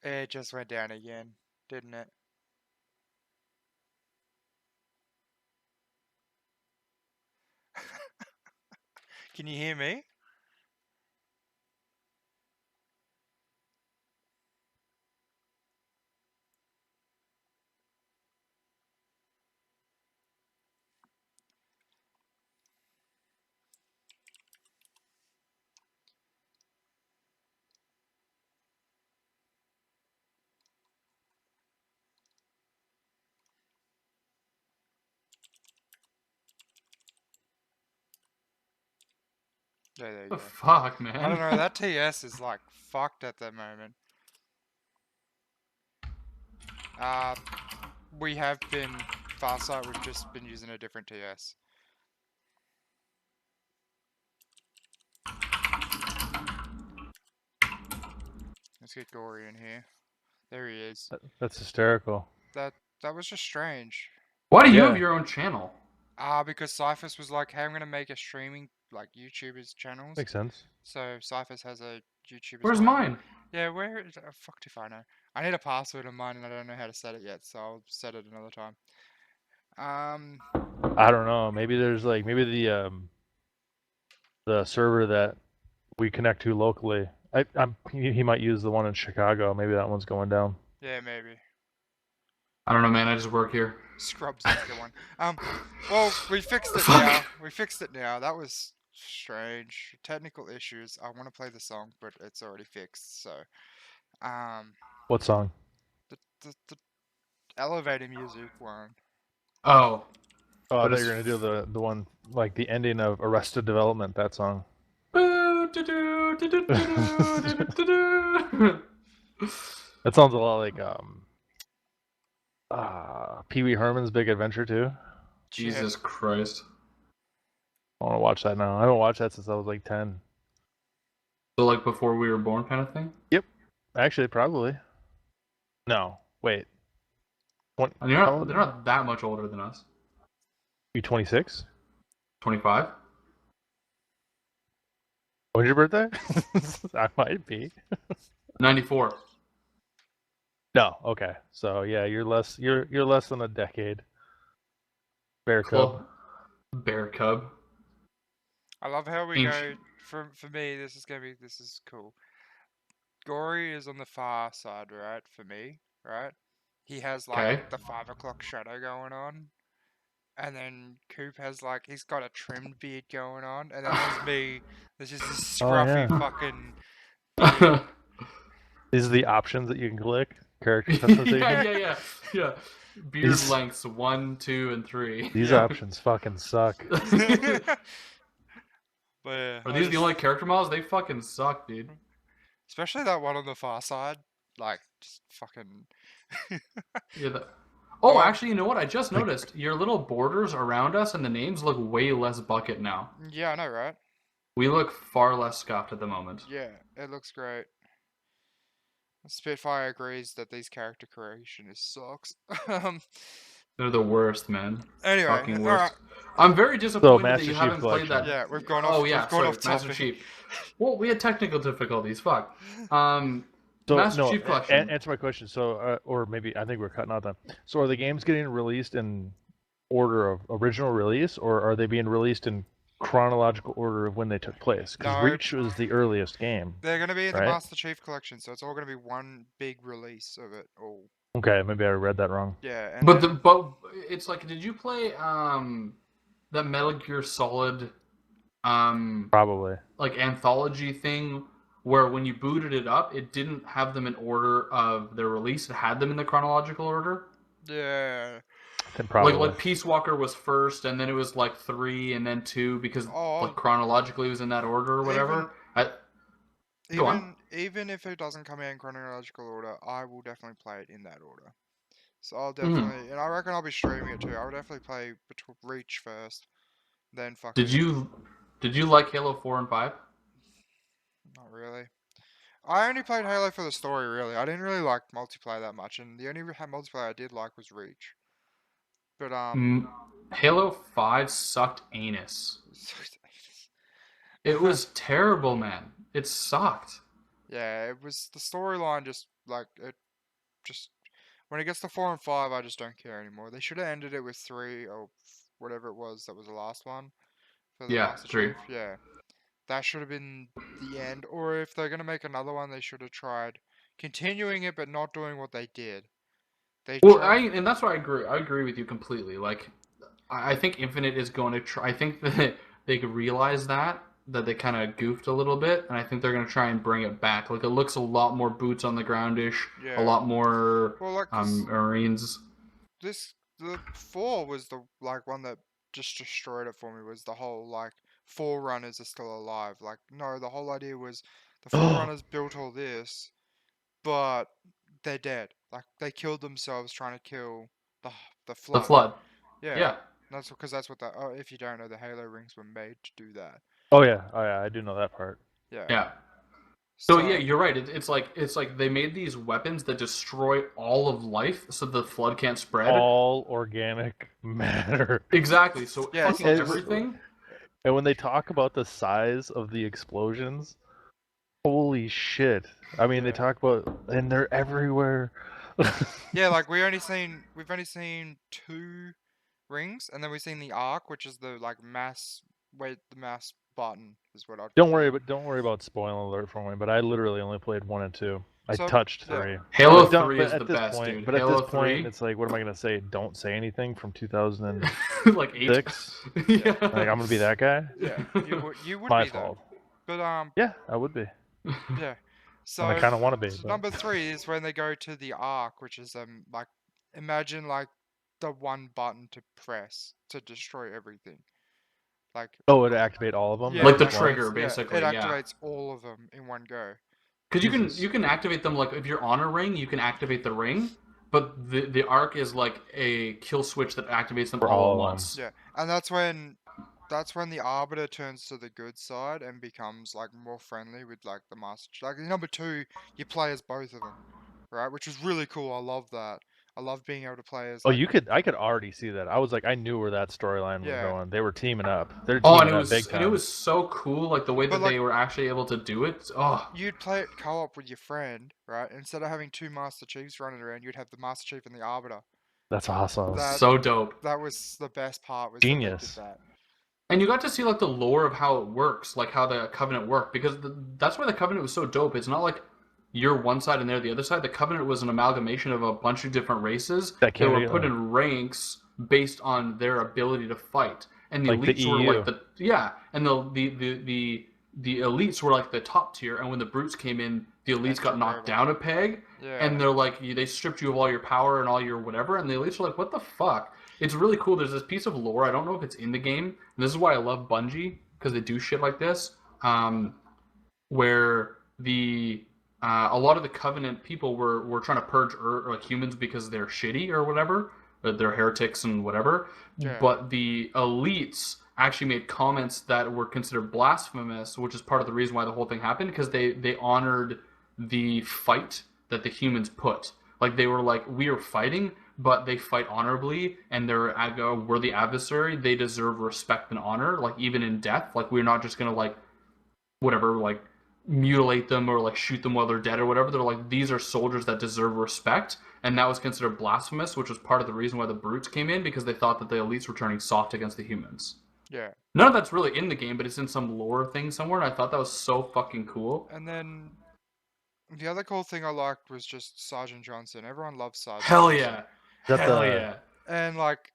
It just went down again, didn't it? Can you hear me? Yeah, there you the go. fuck, man. I don't know, that TS is like fucked at the moment. We have been Farsight, we've just been using a different TS. Let's get Gory in here. There he is. that's hysterical. That was just strange. Why do you Yeah. have your own channel? Because Cyphus was like, hey, I'm gonna make a streaming like YouTubers channels. Makes sense. So Cyphus has a YouTube as Where's well. mine? Yeah, where is it? Oh, fucked if I know. I need a password on mine and I don't know how to set it yet, so I'll set it another time. I don't know. Maybe there's like the server that we connect to locally. He might use the one in Chicago. Maybe that one's going down. Yeah, maybe. I don't know, man. I just work here. Scrubs is the one. Well, we fixed it Fuck. now. We fixed it now. That was strange. Technical issues. I want to play the song, but it's already fixed. So, What song? the elevator music one. Oh, Oh, I But thought it's you were gonna do the one like the ending of Arrested Development. That song. That sounds a lot like Pee Wee Herman's Big Adventure too. Jesus Christ. I want to watch that now. I haven't watched that since I was like 10. So like before we were born, kind of thing. Actually, probably. No, wait. And they're not that much older than us. You 26? 25. When's your birthday? I might be. 94. No, okay. So yeah, you're less than a decade. Bear cub. Bear cub. I love how we go. Ancient. For me, this is cool. Gory is on the far side, right? For me, right? He has like Okay. the 5 o'clock shadow going on, and then Coop has like he's got a trimmed beard going on, and then there's me. There's just this Oh, scruffy yeah. fucking beard. These are the options that you can click. Character yeah, customization. yeah. Beard These- lengths 1, 2, and 3. These Yeah. options fucking suck. But yeah, Are I these the just- only character models? They fucking suck, dude. especially that one on the far side, like just fucking. Yeah. Oh, Oh. actually, you know what? I just noticed your little borders around us and the names look way less bucket now. Yeah, I know, right? We look far less scuffed at the moment. Yeah, it looks great. Spitfire agrees that these character creation sucks. They're the worst, man. Anyway, Fucking all right. worst. I'm very disappointed that Master you Chief haven't played Collection. that. Yeah, we've gone Oh off. yeah, We've gone sorry, off Master topic. Chief. Well, we had technical difficulties. Fuck. So Master no, Chief Collection. answer my question. So, or maybe I think we're cutting out then. So, are the games getting released in order of original release, or are they being released in chronological order of when they took place? Because No. Reach was the earliest game. They're going to be in the Right? Master Chief Collection, so it's all going to be one big release of it all. Okay, maybe I read that wrong. Yeah, and But it's like, did you play that Metal Gear Solid Probably. like anthology thing where when you booted it up, it didn't have them in order of their release. It had them in the chronological order. yeah. Then probably. Like Peace Walker was first, and then it was like 3, and then 2 because Oh. like chronologically it was in that order or whatever. Go on. Even if it doesn't come out in chronological order, I will definitely play it in that order. So I'll Mm-hmm. definitely, and I reckon I'll be streaming it too. I'll definitely play Reach first, then fucking. Did you like Halo 4 and 5? Not really. I only played Halo for the story, really. I didn't really like multiplayer that much, and the only multiplayer I did like was Reach. But Halo 5 sucked anus. It was terrible, man. It sucked. Yeah, it was the storyline. Just like it, just when it gets to 4 and 5, I just don't care anymore. They should have ended it with 3 or whatever it was that was the last one for the Yeah, Master 3. Chief. Yeah, that should have been the end. Or if they're gonna make another one, they should have tried continuing it, but not doing what they did. And that's why I agree. I agree with you completely. Like, I think Infinite is going to try. I think that they could realize that they kind of goofed a little bit, and I think they're going to try and bring it back. Like, it looks a lot more boots on the groundish, Yeah. a lot more Well, like Marines. the 4 was the one that just destroyed it for me. Was the whole like Forerunners are still alive? Like, no, the whole idea was the Forerunners built all this, but they're dead. Like, they killed themselves trying to kill the Flood. The Flood. Yeah. Yeah. That's because that's what if you don't know, the Halo rings were made to do that. Oh yeah, I do know that part. Yeah. Yeah. So yeah, you're right. It's like they made these weapons that destroy all of life, so the Flood can't spread. All organic matter. Exactly. So Yeah, fucking everything. And when they talk about the size of the explosions, holy shit! I mean, they talk about, and they're everywhere. Yeah, like we've only seen 2 rings, and then we've seen the Arc, which is the mass button is what I'd. Don't worry about spoiler alert for me. But I literally only played 1 and 2. I touched 3. Halo But 3 is the best, point, dude. But Halo at this 3... point, it's like, what am I gonna say? Don't say anything from 2006. like 8. Yeah. Like, I'm gonna be that guy. Yeah, you would My be fault. Though. But Yeah, I would be. Yeah. So and I kind of want to be. So but... number 3 is when they go to the Arc, which is like, imagine like the one button to press to destroy everything. Like, oh, it activate all of them. Yeah, like the it trigger, basically. It activates all of them in one go. Because you can activate them, like if you're on a ring, you can activate the ring, but the Arc is like a kill switch that activates them all at once. Yeah, and that's when the Arbiter turns to the good side and becomes like more friendly with like the Master. Like in number 2, you play as both of them, right? Which is really cool. I love that. I love being able to play as. Like, I could already see that. I was like, I knew where that storyline was going. They were teaming up. They're and teaming up big time. And it was so cool, like the way that they were actually able to do it. Oh, you'd play it co-op with your friend, right? Instead of having 2 Master Chiefs running around, you'd have the Master Chief and the Arbiter. That's awesome. So dope. That was the best part. Was genius. That. And you got to see like the lore of how it works, like how the Covenant worked, because that's why the Covenant was so dope. It's not like you're one side and they're the other side. The Covenant was an amalgamation of a bunch of different races that were put in ranks based on their ability to fight. And the elites were like and the elites were like the top tier. And when the brutes came in, the elites got knocked down a peg. Yeah. And they're like, they stripped you of all your power and all your whatever. And the elites were like, what the fuck? It's really cool. There's this piece of lore. I don't know if it's in the game. And this is why I love Bungie, because they do shit like this, where a lot of the Covenant people were trying to purge like humans because they're shitty or whatever. They're heretics and whatever. Yeah. But the elites actually made comments that were considered blasphemous, which is part of the reason why the whole thing happened, because they honored the fight that the humans put. Like they were like, we are fighting, but they fight honorably, and they're a worthy adversary. They deserve respect and honor, like even in death. Like we're not just gonna like whatever like mutilate them or like shoot them while they're dead or whatever. They're like, these are soldiers that deserve respect, and that was considered blasphemous, which was part of the reason why the brutes came in, because they thought that the elites were turning soft against the humans. Yeah. None of that's really in the game, but it's in some lore thing somewhere, and I thought that was so fucking cool. And then the other cool thing I liked was just Sergeant Johnson. Everyone loves Sergeant Hell Johnson. yeah. That Hell the- yeah. And like,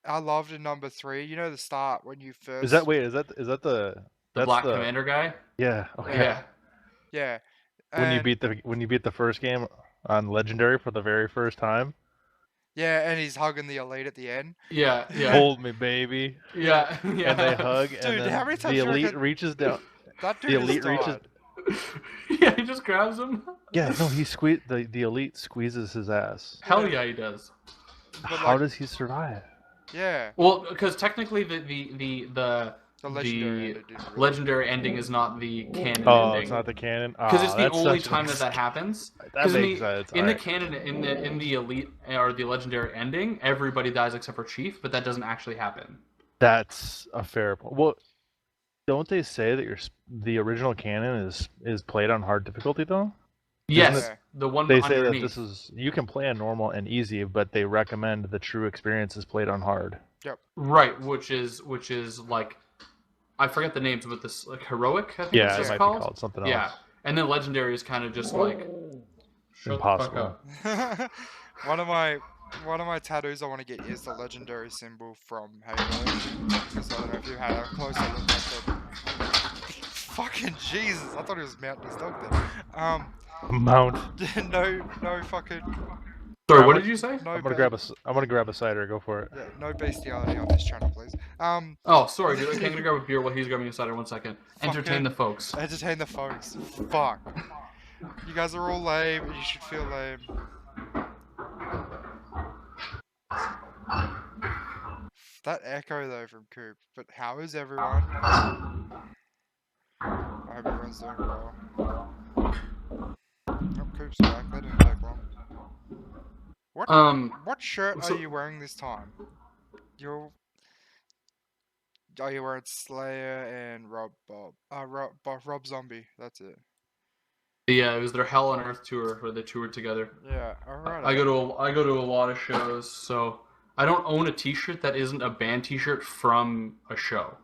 I loved in number 3. You know the start when you first. Is that the The Black Commander guy? Yeah. Okay. Yeah. Yeah. When you And- beat the first game on Legendary for the very first time. Yeah, and he's hugging the elite at the end. Yeah, yeah. Hold me, baby. Yeah, yeah. And they hug, Dude, and then how many times the you elite reckon- reaches down. That dude The has elite reaches. died. Yeah, he just grabs him. Yeah, no, the elite squeezes his ass. Hell yeah, he does. But How like, does he survive? yeah, Well, because technically the the legendary ending didn't really- legendary ending is not the canon Oh, ending. it's not the canon. Because it's the that's only such a time that happens. That Because makes sense. in the Alright. canon, in the elite or the legendary ending, everybody dies except for Chief, but that doesn't actually happen. That's a fair point. Well, don't they say that the original canon is played on hard difficulty though? Yes, it- the one They say that underneath. this is you can play on normal and easy, but they recommend the true experience is played on hard. Right, which is like, I forget the names, but this like heroic. I think Yeah, it's it just might called. be called something else. Yeah, and then legendary is kind of just like shut Impossible. the fuck up. one of my tattoos I want to get is the legendary symbol from Halo. Because I don't know if you had a closer look at it. Fucking Jesus! I thought it was mounting his dog then. Mount. No fucking Sorry, what did you say? no. I'm gonna grab a cider. Go for it. Yeah, no bestiality on this channel, please. Oh, sorry, dude. Okay, I'm gonna grab a beer while he's grabbing a cider. 1 second. Entertain Fucking- the folks. Entertain the folks. Fuck. You guys are all lame. And you should feel lame. That echo though from Coop. But how is everyone? I hope everyone's doing well. Oh, Coop's back. That didn't take long. What shirt so- are you wearing this time? Are you wearing Slayer and Rob Zombie? That's it. Yeah, it was their Hell on Earth tour where they toured together. Yeah. All right. I go to a lot of shows, so I don't own a T-shirt that isn't a band T-shirt from a show.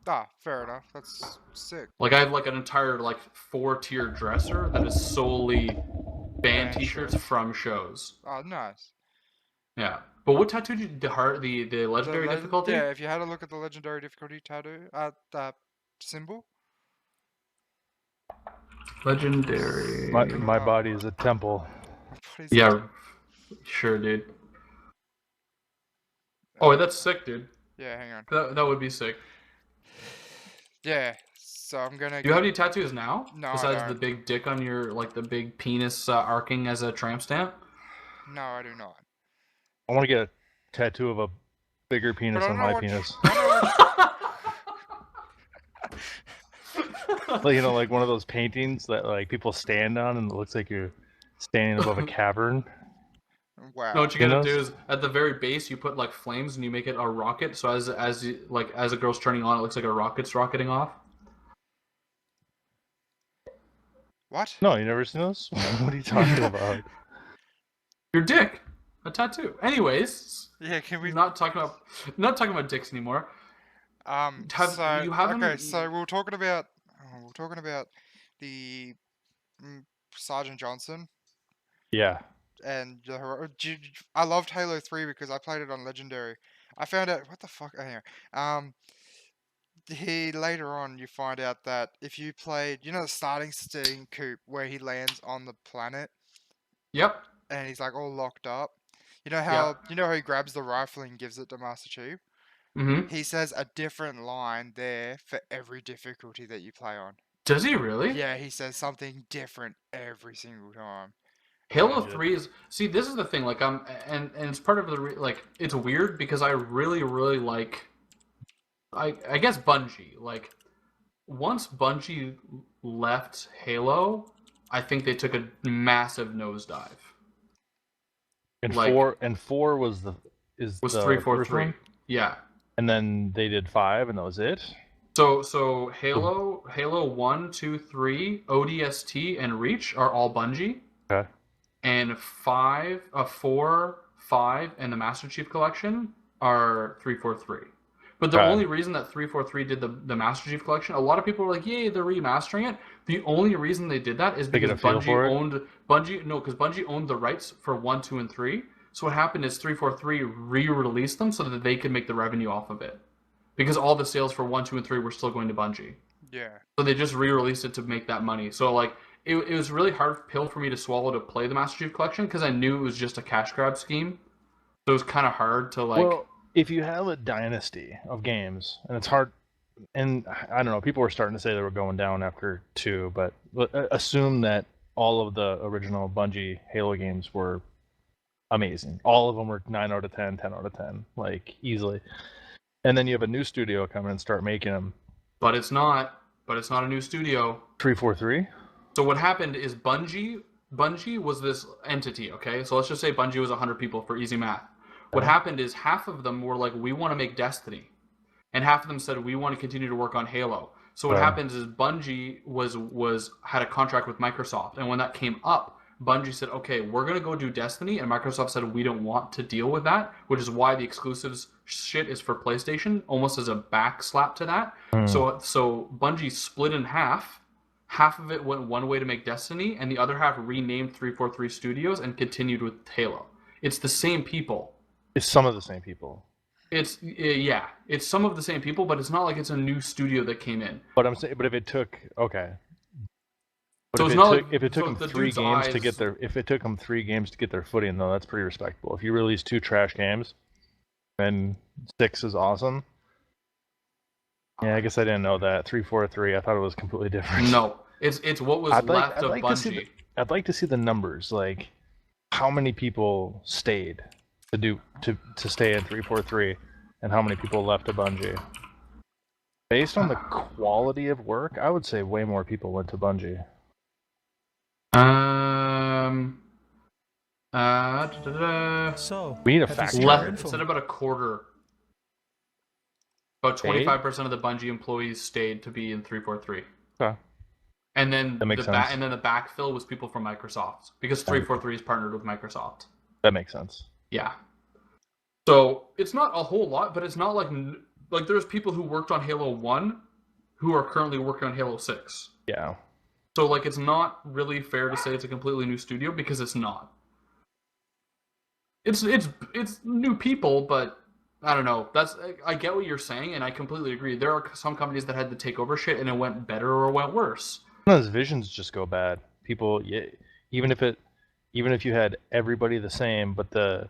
Ah, fair enough. That's sick. Like I have like an entire like 4-tier dresser that is solely band Band T-shirts shirts. from shows. Oh, nice. Yeah, but what tattoo did you, the legendary The difficulty? Yeah, if you had a look at the legendary difficulty tattoo, that symbol. Legendary. My body is a temple. What is Yeah, it? sure, dude. Oh, that's sick, dude. Yeah, hang on. That would be sick. Yeah. So I'm gonna. Do you have any tattoos now? No, I Besides the don't. big dick on your, like the big penis arcing as a tramp stamp? No, I do not. I want to get a tattoo of a bigger penis But I on don't know my what- penis. I don't know Like, you know, like one of those paintings that like people stand on, and it looks like you're standing above a cavern. Wow. No, what you gotta Penis? do is at the very base you put like flames and you make it a rocket. So as a girl's turning on, it looks like a rocket's rocketing off. What? No, you never seen those? What are you talking about? Your dick, a tattoo. Anyways, Yeah. Can we? not talking about dicks anymore. So you haven't- okay. So we were talking about the Sergeant Johnson. Yeah. And I loved Halo 3 because I played it on Legendary. I found out what the fuck. Anyway, he later on you find out that if you played, you know, the starting scene Coop where he lands on the planet Yep. and he's like all locked up. You know how he grabs the rifle and gives it to Master Chief. Mm-hmm. He says a different line there for every difficulty that you play on. Does he really? Yeah, he says something different every single time. Halo Yeah. 3 is, see, this is the thing, like and it's part of the like it's weird because I really like I guess Bungie, like once Bungie left Halo, I think they took a massive nosedive. And Like- 4 was the Was the 343. first one? Yeah. And then they did 5, and that was it. So Halo 1, 2, 3, ODST, and Reach are all Bungie. Okay. And 4, 5, and the Master Chief Collection are 343. But the Okay. only reason that 343 did the Master Chief Collection, a lot of people were like, "Yay, they're remastering it." The only reason they did that is They get because a feel for it? Bungie owned the rights for 1, 2, and 3. So what happened is 343 re-released them so that they could make the revenue off of it, because all the sales for 1, 2, and 3 were still going to Bungie. Yeah. So they just re-released it to make that money. So like it was really hard pill for me to swallow to play the Master Chief Collection because I knew it was just a cash grab scheme. So it was kind of hard to like. Well, if you have a dynasty of games, and it's hard, and I don't know, people were starting to say they were going down after 2, but assume that all of the original Bungie Halo games were amazing. All of them were 9 out of 10, 10 out of 10, like easily. And then you have a new studio come in and start making them. But it's not a new studio. 343? So what happened is Bungie was this entity, okay? So let's just say Bungie was 100 people for easy math. What happened is half of them were like, we want to make Destiny. And half of them said, we want to continue to work on Halo. So what happens is Bungie had a contract with Microsoft. And when that came up, Bungie said, okay, we're going to go do Destiny. And Microsoft said, we don't want to deal with that, which is why the exclusives shit is for PlayStation, almost as a backslap to that. So Bungie split in half. Half of it went one way to make Destiny, and the other half renamed 343 Studios and continued with Halo. It's the same people. It's some of the same people. It's some of the same people, but it's not like it's a new studio that came in. But I'm saying, but if it took But So if it's it not took, like- if it took so them the 3 dude's games to eyes- get their, if it took them 3 games to get their footing, though, that's pretty respectable. If you release 2 trash games, then 6 is awesome. Yeah, I guess I didn't know that 343. I thought it was completely different. No, it's what was left of Bungie. I'd like to see the numbers, like how many people stayed to stay in 343, and how many people left to Bungie. Based on the quality of work, I would say way more people went to Bungie. So We need a have you fact seen check. our Left. info? It said about a quarter. About 25% of the Bungie employees stayed to be in 343. Okay. And then That makes sense. and then the backfill was people from Microsoft because 343 is partnered with Microsoft. That makes sense. Yeah. So it's not a whole lot, but it's not like there's people who worked on Halo 1 who are currently working on Halo 6. Yeah. So like it's not really fair to say it's a completely new studio because it's not. It's new people, but I don't know. I get what you're saying, and I completely agree. There are some companies that had to take over shit, and it went better or went worse. Sometimes visions just go bad. People, even if you had everybody the same, but the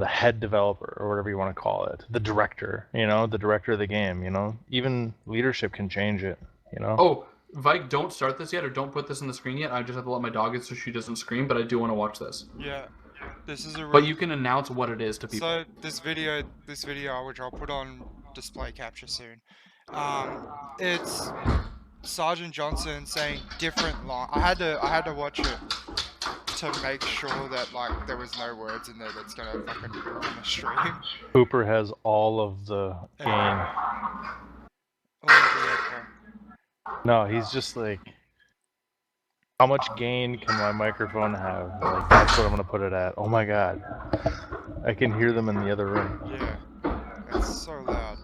head developer or whatever you want to call it, the director of the game, even leadership can change it. Oh, Vike, don't start this yet, or don't put this on the screen yet. I just have to let my dog in so she doesn't scream, but I do want to watch this. Yeah. This is a. But you can announce what it is to people. So this video, which I'll put on display capture soon, it's Sergeant Johnson saying different line. I had to watch it to make sure that like there was no words in there that's gonna fucking ruin the stream. Cooper has all of the gain. Oh, yeah, No, he's just like, how much gain can my microphone have? Like, that's what I'm gonna put it at. Oh my god, I can hear them in the other room. yeah, it's so loud.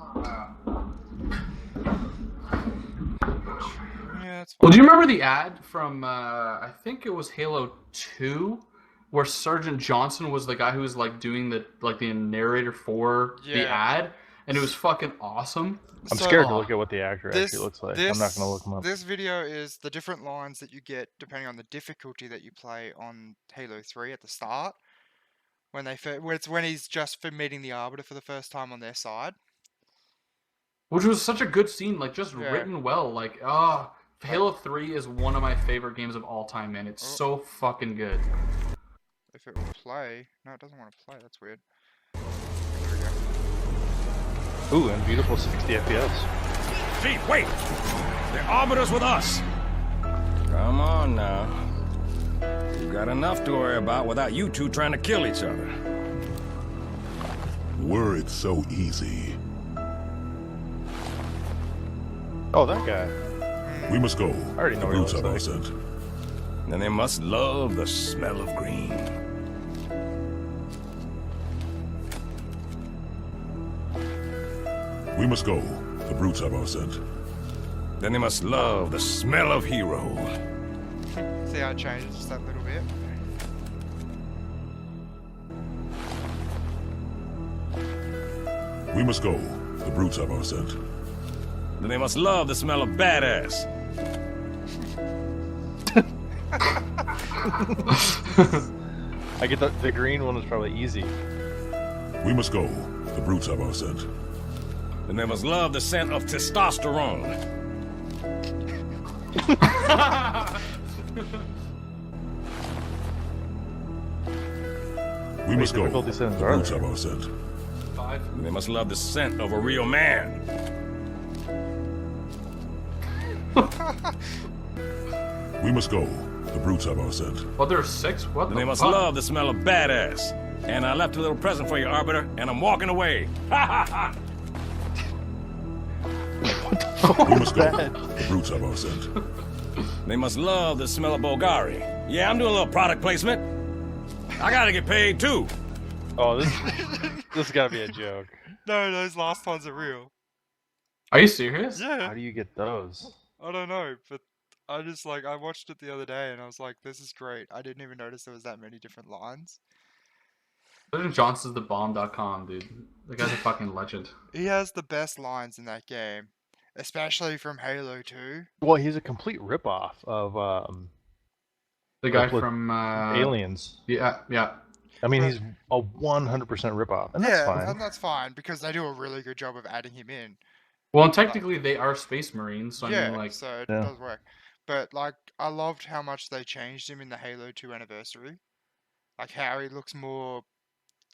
Yeah, it's Well, fine. do you remember the ad from I think it was Halo 2, where Sergeant Johnson was the guy who was like doing the narrator for the Yeah. ad, and it was fucking awesome. I'm So- scared to look at what the actor This- actually looks like. I'm not gonna look him up. This video is the different lines that you get depending on the difficulty that you play on Halo 3 at the start. When he's just meeting the Arbiter for the first time on their side. Which was such a good scene, like just Yeah. written well. Like, Halo 3 is one of my favorite games of all time, man. It's so fucking good. If it will play. No, it doesn't want to play. That's weird. There we go. Ooh, and beautiful 60 FPS. Chief, wait! The Arbiter's with us! Come on, on now. You got enough to worry about without you two trying to kill each other. Were it so easy. Oh, that guy. We must go. I already know The what brutes he have our looks like. scent. Then they must love the smell of green. We must go. The brutes have our scent. Then they must love the smell of hero. See how it changes just that little bit? We must go. The brutes have our scent. Then they must love the smell of badass. I get the green one was probably easy. We must go. The brutes have our scent. Then they must love the scent of testosterone. We must go. difficulty The settings are brutes there? have our scent. 5. Then they must love the scent of a real man. We must go. The brutes have our scent. Well, there's 6. What Then the they must fuck? love the smell of badass. And I left a little present for you, Arbiter, and I'm walking away. Ha ha ha! We must go. The brutes have our scent. They must love the smell of Bulgari. Yeah, I'm doing a little product placement. I gotta get paid too. Oh, this has got to be a joke. No, those last ones are real. Are you serious? How Yeah. do you get those? I don't know, but I just like I watched it the other day and I was like, this is great. I didn't even notice there was that many different lines. Johnson's the bomb.com, dude. The guy's a fucking legend. He has the best lines in that game, especially from Halo 2. Well, he's a complete ripoff of The guy Like, from Aliens. Yeah, yeah. I mean, Right. he's a 100% ripoff, and that's Yeah, fine. and that's fine because they do a really good job of adding him in. Well, and technically they are space marines, so I yeah, mean, like, so it Yeah. does work. But like, I loved how much they changed him in the Halo 2 anniversary. Like how he looks more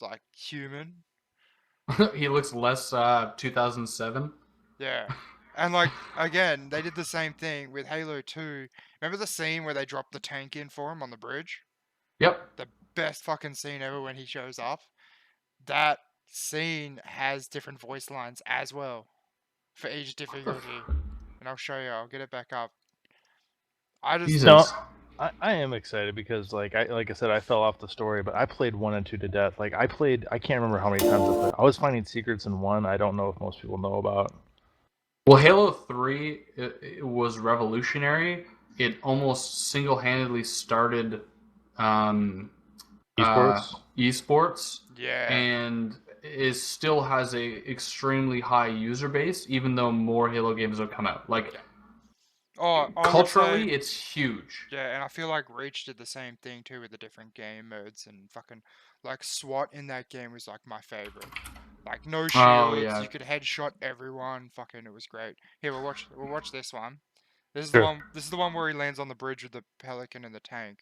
like human. he looks less 2007. Yeah. And like again, they did the same thing with Halo 2. Remember the scene where they dropped the tank in for him on the bridge? Yep. The best fucking scene ever when he shows up. That scene has different voice lines as well for each difficulty. And I'll show you. I'll get it back up. I just Jesus. No, I am excited because like I said, I fell off the story, but I played 1 and 2 to death. Like I can't remember how many times I played. I was finding secrets in 1. I don't know if most people know about. Well, Halo 3 it was revolutionary. It almost single-handedly started Esports? esports, yeah. and it still has a extremely high user base, even though more Halo games have come out. Like Oh, I would culturally, say- it's huge. yeah, and I feel like Reach did the same thing too with the different game modes and fucking like SWAT in that game was like my favorite. Like no shields, Oh, yeah. you could headshot everyone. Fucking, it was great. Here, we'll watch this one. This is Sure. the one. This is the one where he lands on the bridge with the pelican and the tank,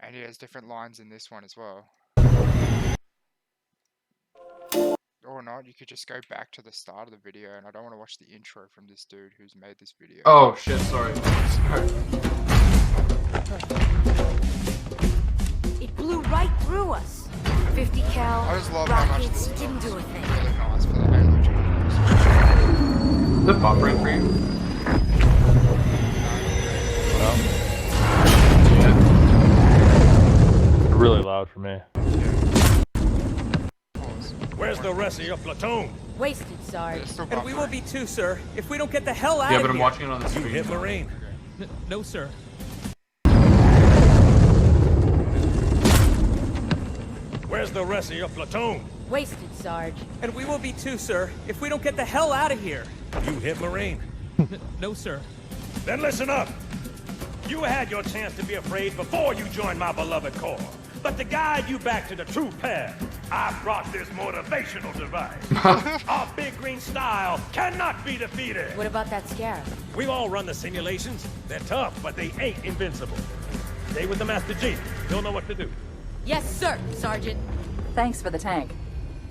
and he has different lines in this one as well. Or not, you could just go back to the start of the video, and I don't want to watch the intro from this dude who's made this video. Oh shit! Sorry. Sorry. It blew right through us. 50 cal I just love how much rockets this didn't do a is thing. really nice for the Halo 2 games. The buffering for you? Really loud for me. Pause. Where's the rest of your platoon? Wasted, Sarge. It's still And we will buffering. be too, sir, if we don't get the hell out Yeah, of but I'm here. watching it on the You screen. hit Marine. No, sir. Where's the rest of your platoon? Wasted, Sarge. And we will be too, sir, if we don't get the hell out of here. You hit Marine. No, sir. Then listen up. You had your chance to be afraid before you joined my beloved corps. But to guide you back to the true path, I brought this motivational device. Our big green style cannot be defeated. What about that scarab? We've all run the simulations. They're tough, but they ain't invincible. Stay with the Master G. He'll know what to do. Yes, sir, Sergeant. Thanks for the tank.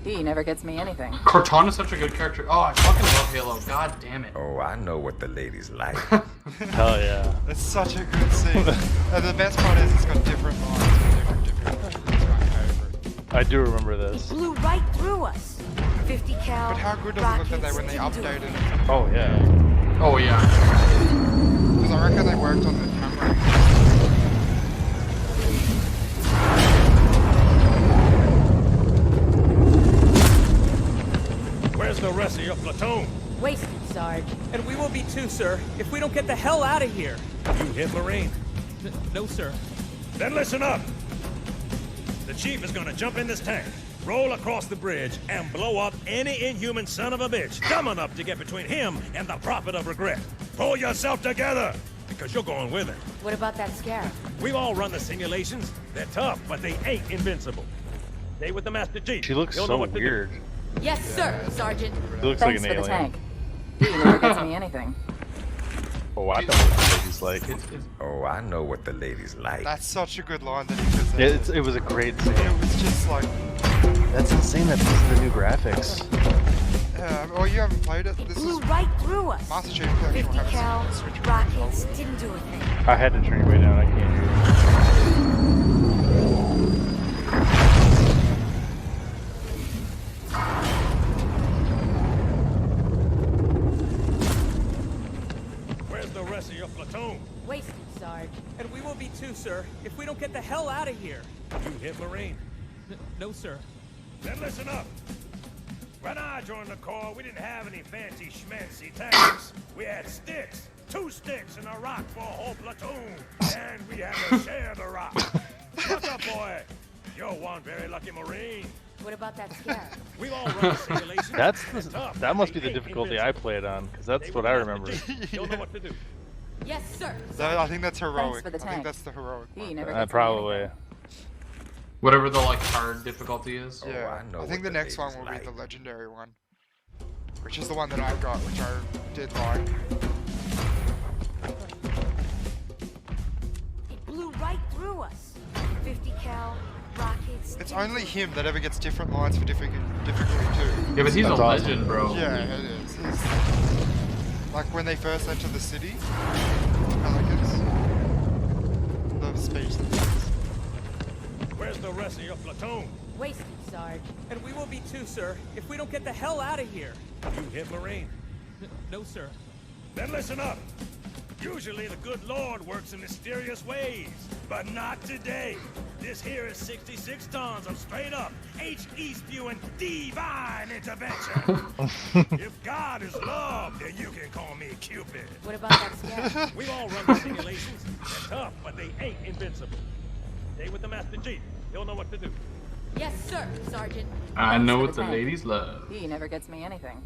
He never gets me anything. Cortana's such a good character. Oh, I fucking love Halo. God damn it. Oh, I know what the ladies like. Hell yeah. It's such a good scene. And the best part is it's got different lines for different missions. It's my favorite. I do remember this. Blew right through us. 50 cal. But how good does it look that they when they updated it? Oh yeah. Oh, yeah. Because I reckon they worked on the camera. Where's the rest of your platoon? Wasted, Sarge. And we will be too, sir, if we don't get the hell out of here. You hit Marine? No, sir. Then listen up. The chief is gonna jump in this tank, roll across the bridge, and blow up any inhuman son of a bitch dumb enough to get between him and the prophet of regret. Pull yourself together, because you're going with him. What about that scarab? We've all run the simulations. They're tough, but they ain't invincible. Stay with the Master Chief. She looks He'll know so what to do. weird. Yes, sir, Sergeant. She looks Thanks like an for the alien. tank. He never gets me anything. Oh, I know what the ladies like. Oh, I know what the ladies like. That's such a good line that he presented. Yeah, it was a great scene. It was just like, That's insane that this is the new graphics. oh, you haven't played it? It This blew is right through us. Master Chief Collection 50 will have cal. a switch Rockets didn't do a thing. I had to turn you way down. I can't hear you. Where's the rest of your platoon? Wasted, Sarge. And we will be too, sir, if we don't get the hell out of here. You hit Marine? No, sir. Then listen up. When I joined the Corps, we didn't have any fancy schmancy tanks. We had sticks. 2 sticks and a rock for a whole platoon. And we had to share the rock. What's up, boy? You're one very lucky Marine. What about that scarab? We've all run the simulations. That's They're tough, that must be they the ain't difficulty I invincible. played on, because that's Stay what with I the Master remember. Chief. You'll know what to do. Yes, sir. I think that's heroic. for the I think tank. that's the heroic He one. never gets me Probably. anything. Whatever the, like, hard difficulty is. Yeah, I know I think what the the next one ladies will be like. the legendary one. Which is the one that I got, which I did like. It blew right through us. 50 cal. Rockets. It's didn't only do a him that ever gets different lines for difficulty too. Yeah, but he's a That's awesome. legend, bro. Yeah, it is. He's, like when they first enter the city, Pelicans, the speech that he says. Where's the rest of your platoon? Wasted, Sarge. And we will be too, sir, if we don't get the hell out of here. You hit Marine? No, sir. Then listen up. Usually the good Lord works in mysterious ways, but not today. This here is 66 tons of straight up H-E-spewing divine intervention. If God is love, then you can call me Cupid. What about that scarab? We've all run the simulations. They're tough, but they ain't invincible. Stay with the Master Chief. He'll know what to do. Yes, sir, Sergeant. I know for what the the tank. ladies love. He never gets me anything.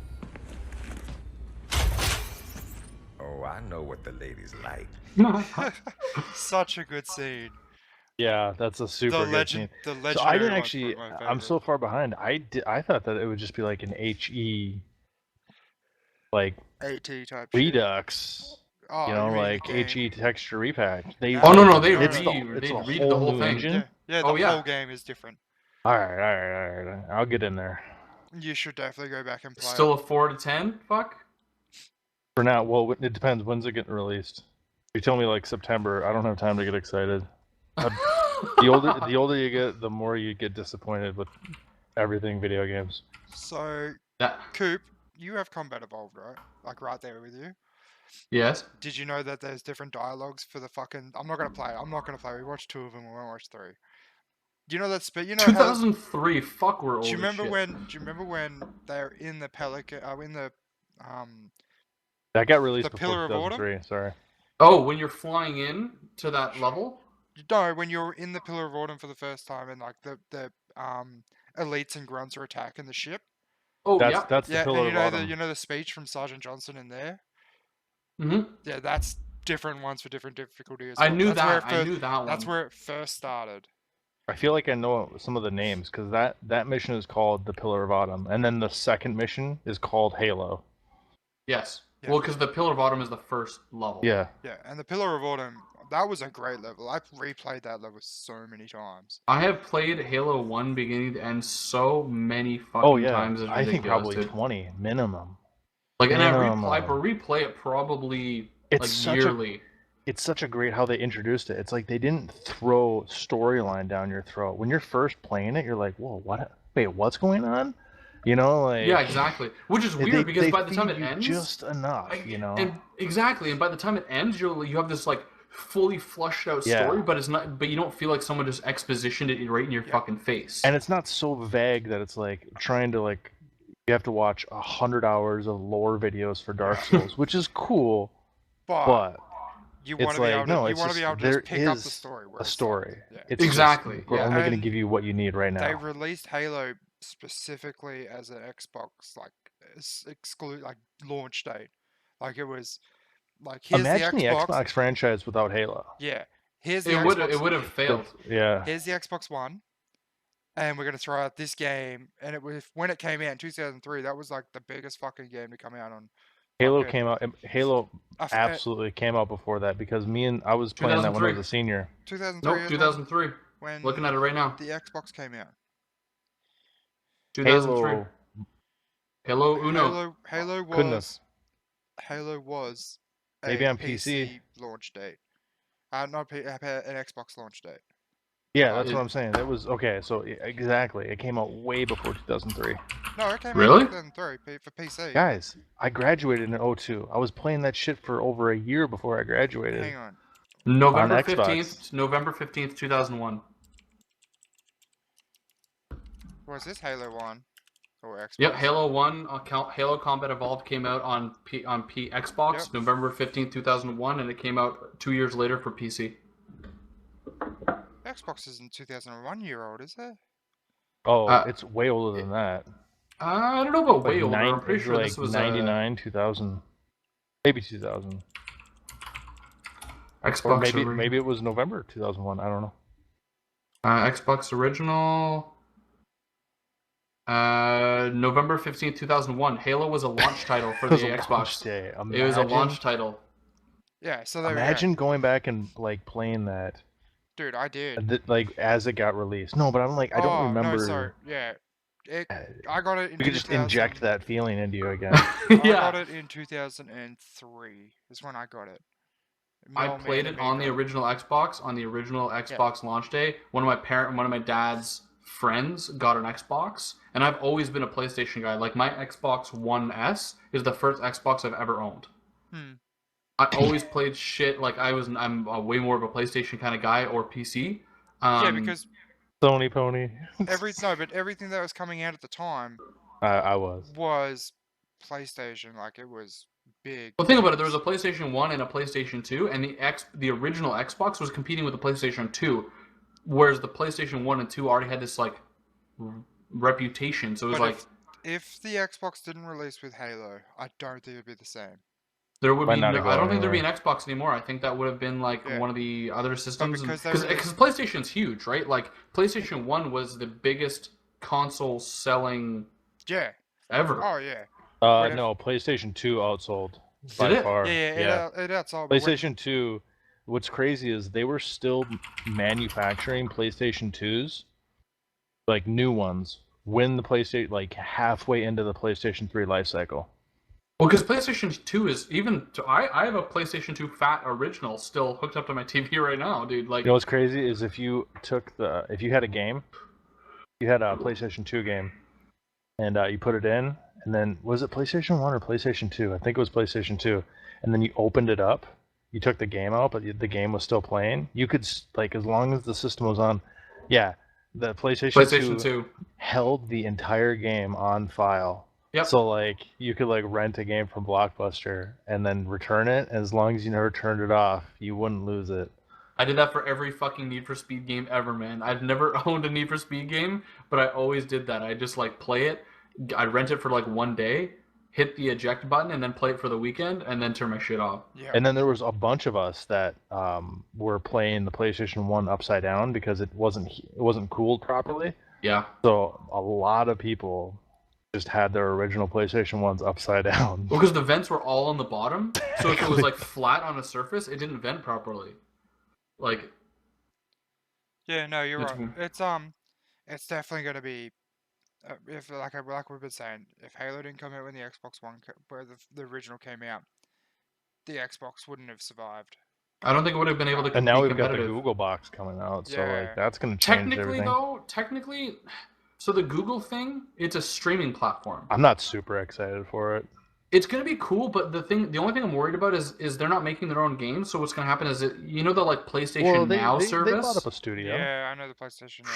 Oh, I know what the ladies like. Such a good scene. Yeah, that's a super good scene. The So legendary I didn't one's actually. probably my I'm favorite. so far behind. I thought that it would just be like an HE, like AT type shit. Redux. Oh, You know, mean the like game. HE texture repack. They. Oh, no, they it's re- the, they it's a read whole the whole new thing. engine. Yeah, yeah, the Oh, yeah. whole game is different. All right. I'll get in there. You should definitely go back and play. Still it. a 4 to 10? Fuck? For now, well, it depends. When's it getting released? You tell me like September. I don't have time to get excited. The older you get, the more you get disappointed with everything video games. So, That. Coop, you have Combat Evolved, right? Like right there with you. Yes? Did you know that there's different dialogues for the fucking? I'm not gonna play. I'm not gonna play. We watched 2 of them. We won't watch 3. Do you know that? You know how? 2003. Fuck, we're old. Do you as remember shit. when? Do you remember when they're in the Pelican? In the That got released The before Pillar of Autumn? 2003. Sorry. Oh, when you're flying in to that level? No, when you're in the Pillar of Autumn for the first time, and like the elites and grunts are attacking the ship. Oh, That's the Yeah, Pillar and of you know Autumn. the speech from Sergeant Johnson in there. Mm-hmm. Yeah, that's different ones for different difficulties. I knew that. I knew that one. That's where it first started. I feel like I know some of the names because that mission is called the Pillar of Autumn, and then the second mission is called Halo. Yes. Yeah. Well, because the Pillar of Autumn is the first level. Yeah. Yeah, and the Pillar of Autumn, That was a great level. I've replayed that level so many times. I have played Halo 1 beginning to end so many fucking times. It's ridiculous, I think probably dude. 20 minimum. Like, and I Minimum. replay it probably It's like yearly. It's such a great how they introduced it. It's like they didn't throw storyline down your throat. When you're first playing it, you're like, whoa, what? Wait, what's going on? You know, like... Yeah, exactly. Which is weird because by the time it feed you ends... just enough, you know? And exactly, and by the time it ends, you have this, like, fully flushed out story, but it's not. But you don't feel like someone just expositioned it right in your fucking face. And it's not so vague that it's, like, trying to, like... You have to watch 100 hours of lore videos for Dark Souls, which is cool, but you want to be able to, just pick up the story. A story. Yeah. It's exactly. Just, we're only going to give you what you need right now. They released Halo specifically as an Xbox like launch date. Like it was like here's Imagine the Xbox franchise without Halo. Yeah. Here's the it would have failed. Yeah. Here's the Xbox One. And we're gonna throw out this game, and it was when it came out in 2003. That was like the biggest fucking game to come out on. Halo came out. Halo absolutely came out before that because I was playing that when I was a senior. 2003. Nope, 2003. When looking at it right now, the Xbox came out. 2003. Halo Uno. Halo was maybe a on PC launch date. Not an Xbox launch date. Yeah, that's what I'm saying. It was okay. So exactly, it came out way before 2003. No, it came really? out in 2003 for PC. Guys, I graduated in 2002. I was playing that shit for over a year before I graduated. Hang on. November 15th, 2001. Was this Halo 1 or Xbox? Yep, Halo 1, Halo Combat Evolved came out on Xbox November 15th, 2001, and it came out 2 years later for PC. Xbox isn't 2001 year old, is it? Oh, it's way older than that. I don't know about way older. I'm pretty sure this was 99, 2000, maybe 2000. Xbox. Or maybe it was November 2001. I don't know. Xbox original. November 15th, 2001. Halo was a launch title for the Xbox. It was a launch title. Yeah, so there imagine going back and like playing that. Dude, I did. Like as it got released. No, but I'm like, I don't remember. No, sorry. Yeah. I got it in We could just inject that feeling into you again. I got it in 2003 is when I got it. I played it on the original Xbox, launch day. One of my dad's friends got an Xbox, and I've always been a PlayStation guy. Like my Xbox One S is the first Xbox I've ever owned. I always played shit like I'm way more of a PlayStation kind of guy or PC. Yeah, because Sony pony. But everything that was coming out at the time, I was PlayStation. Like it was big. Well, think about it. There was a PlayStation 1 and a PlayStation 2, and the original Xbox was competing with the PlayStation 2, whereas the PlayStation 1 and 2 already had this like reputation. So it was if the Xbox didn't release with Halo, I don't think it'd be the same. There would be. I don't think there'd be an Xbox anymore. I think that would have been like one of the other systems. Because PlayStation's huge, right? Like PlayStation 1 was the biggest console selling. Yeah. Ever. Oh yeah. No, PlayStation 2 outsold by far. Yeah, it outsold. PlayStation 2. What's crazy is they were still manufacturing PlayStation 2s, like new ones, when the PlayStation like halfway into the PlayStation 3 life cycle. Well, because PlayStation 2 is I have a PlayStation 2 Fat Original still hooked up to my TV right now, dude. Like, you know what's crazy is if you had a game, you had a PlayStation 2 game, and you put it in, and then was it PlayStation 1 or PlayStation 2? I think it was PlayStation 2, and then you opened it up, you took the game out, but the game was still playing. You could like as long as the system was on, the PlayStation 2 held the entire game on file. Yep. So like you could like rent a game from Blockbuster and then return it. As long as you never turned it off, you wouldn't lose it. I did that for every fucking Need for Speed game ever, man. I've never owned a Need for Speed game, but I always did that. I just like play it. I rent it for like one day, hit the eject button, and then play it for the weekend, and then turn my shit off. Yeah. And then there was a bunch of us that were playing the PlayStation 1 upside down because it wasn't cooled properly. Yeah. So a lot of people just had their original PlayStation 1s upside down. Well, because the vents were all on the bottom, so if it was like flat on a surface, it didn't vent properly. Like, Yeah, no, you're it's, right. It's definitely gonna be if like we've been saying, if Halo didn't come out when the Xbox One, where the original came out, the Xbox wouldn't have survived. I don't think it would have been able to And now be we've got the competitive. Google box coming out, so Yeah. like that's going to change Technically, everything. though, so the Google thing, it's a streaming platform. I'm not super excited for it. It's gonna be cool, but the only thing I'm worried about is they're not making their own games. So what's gonna happen is the like PlayStation Now service. They bought up a studio. Yeah, I know the PlayStation. Yeah.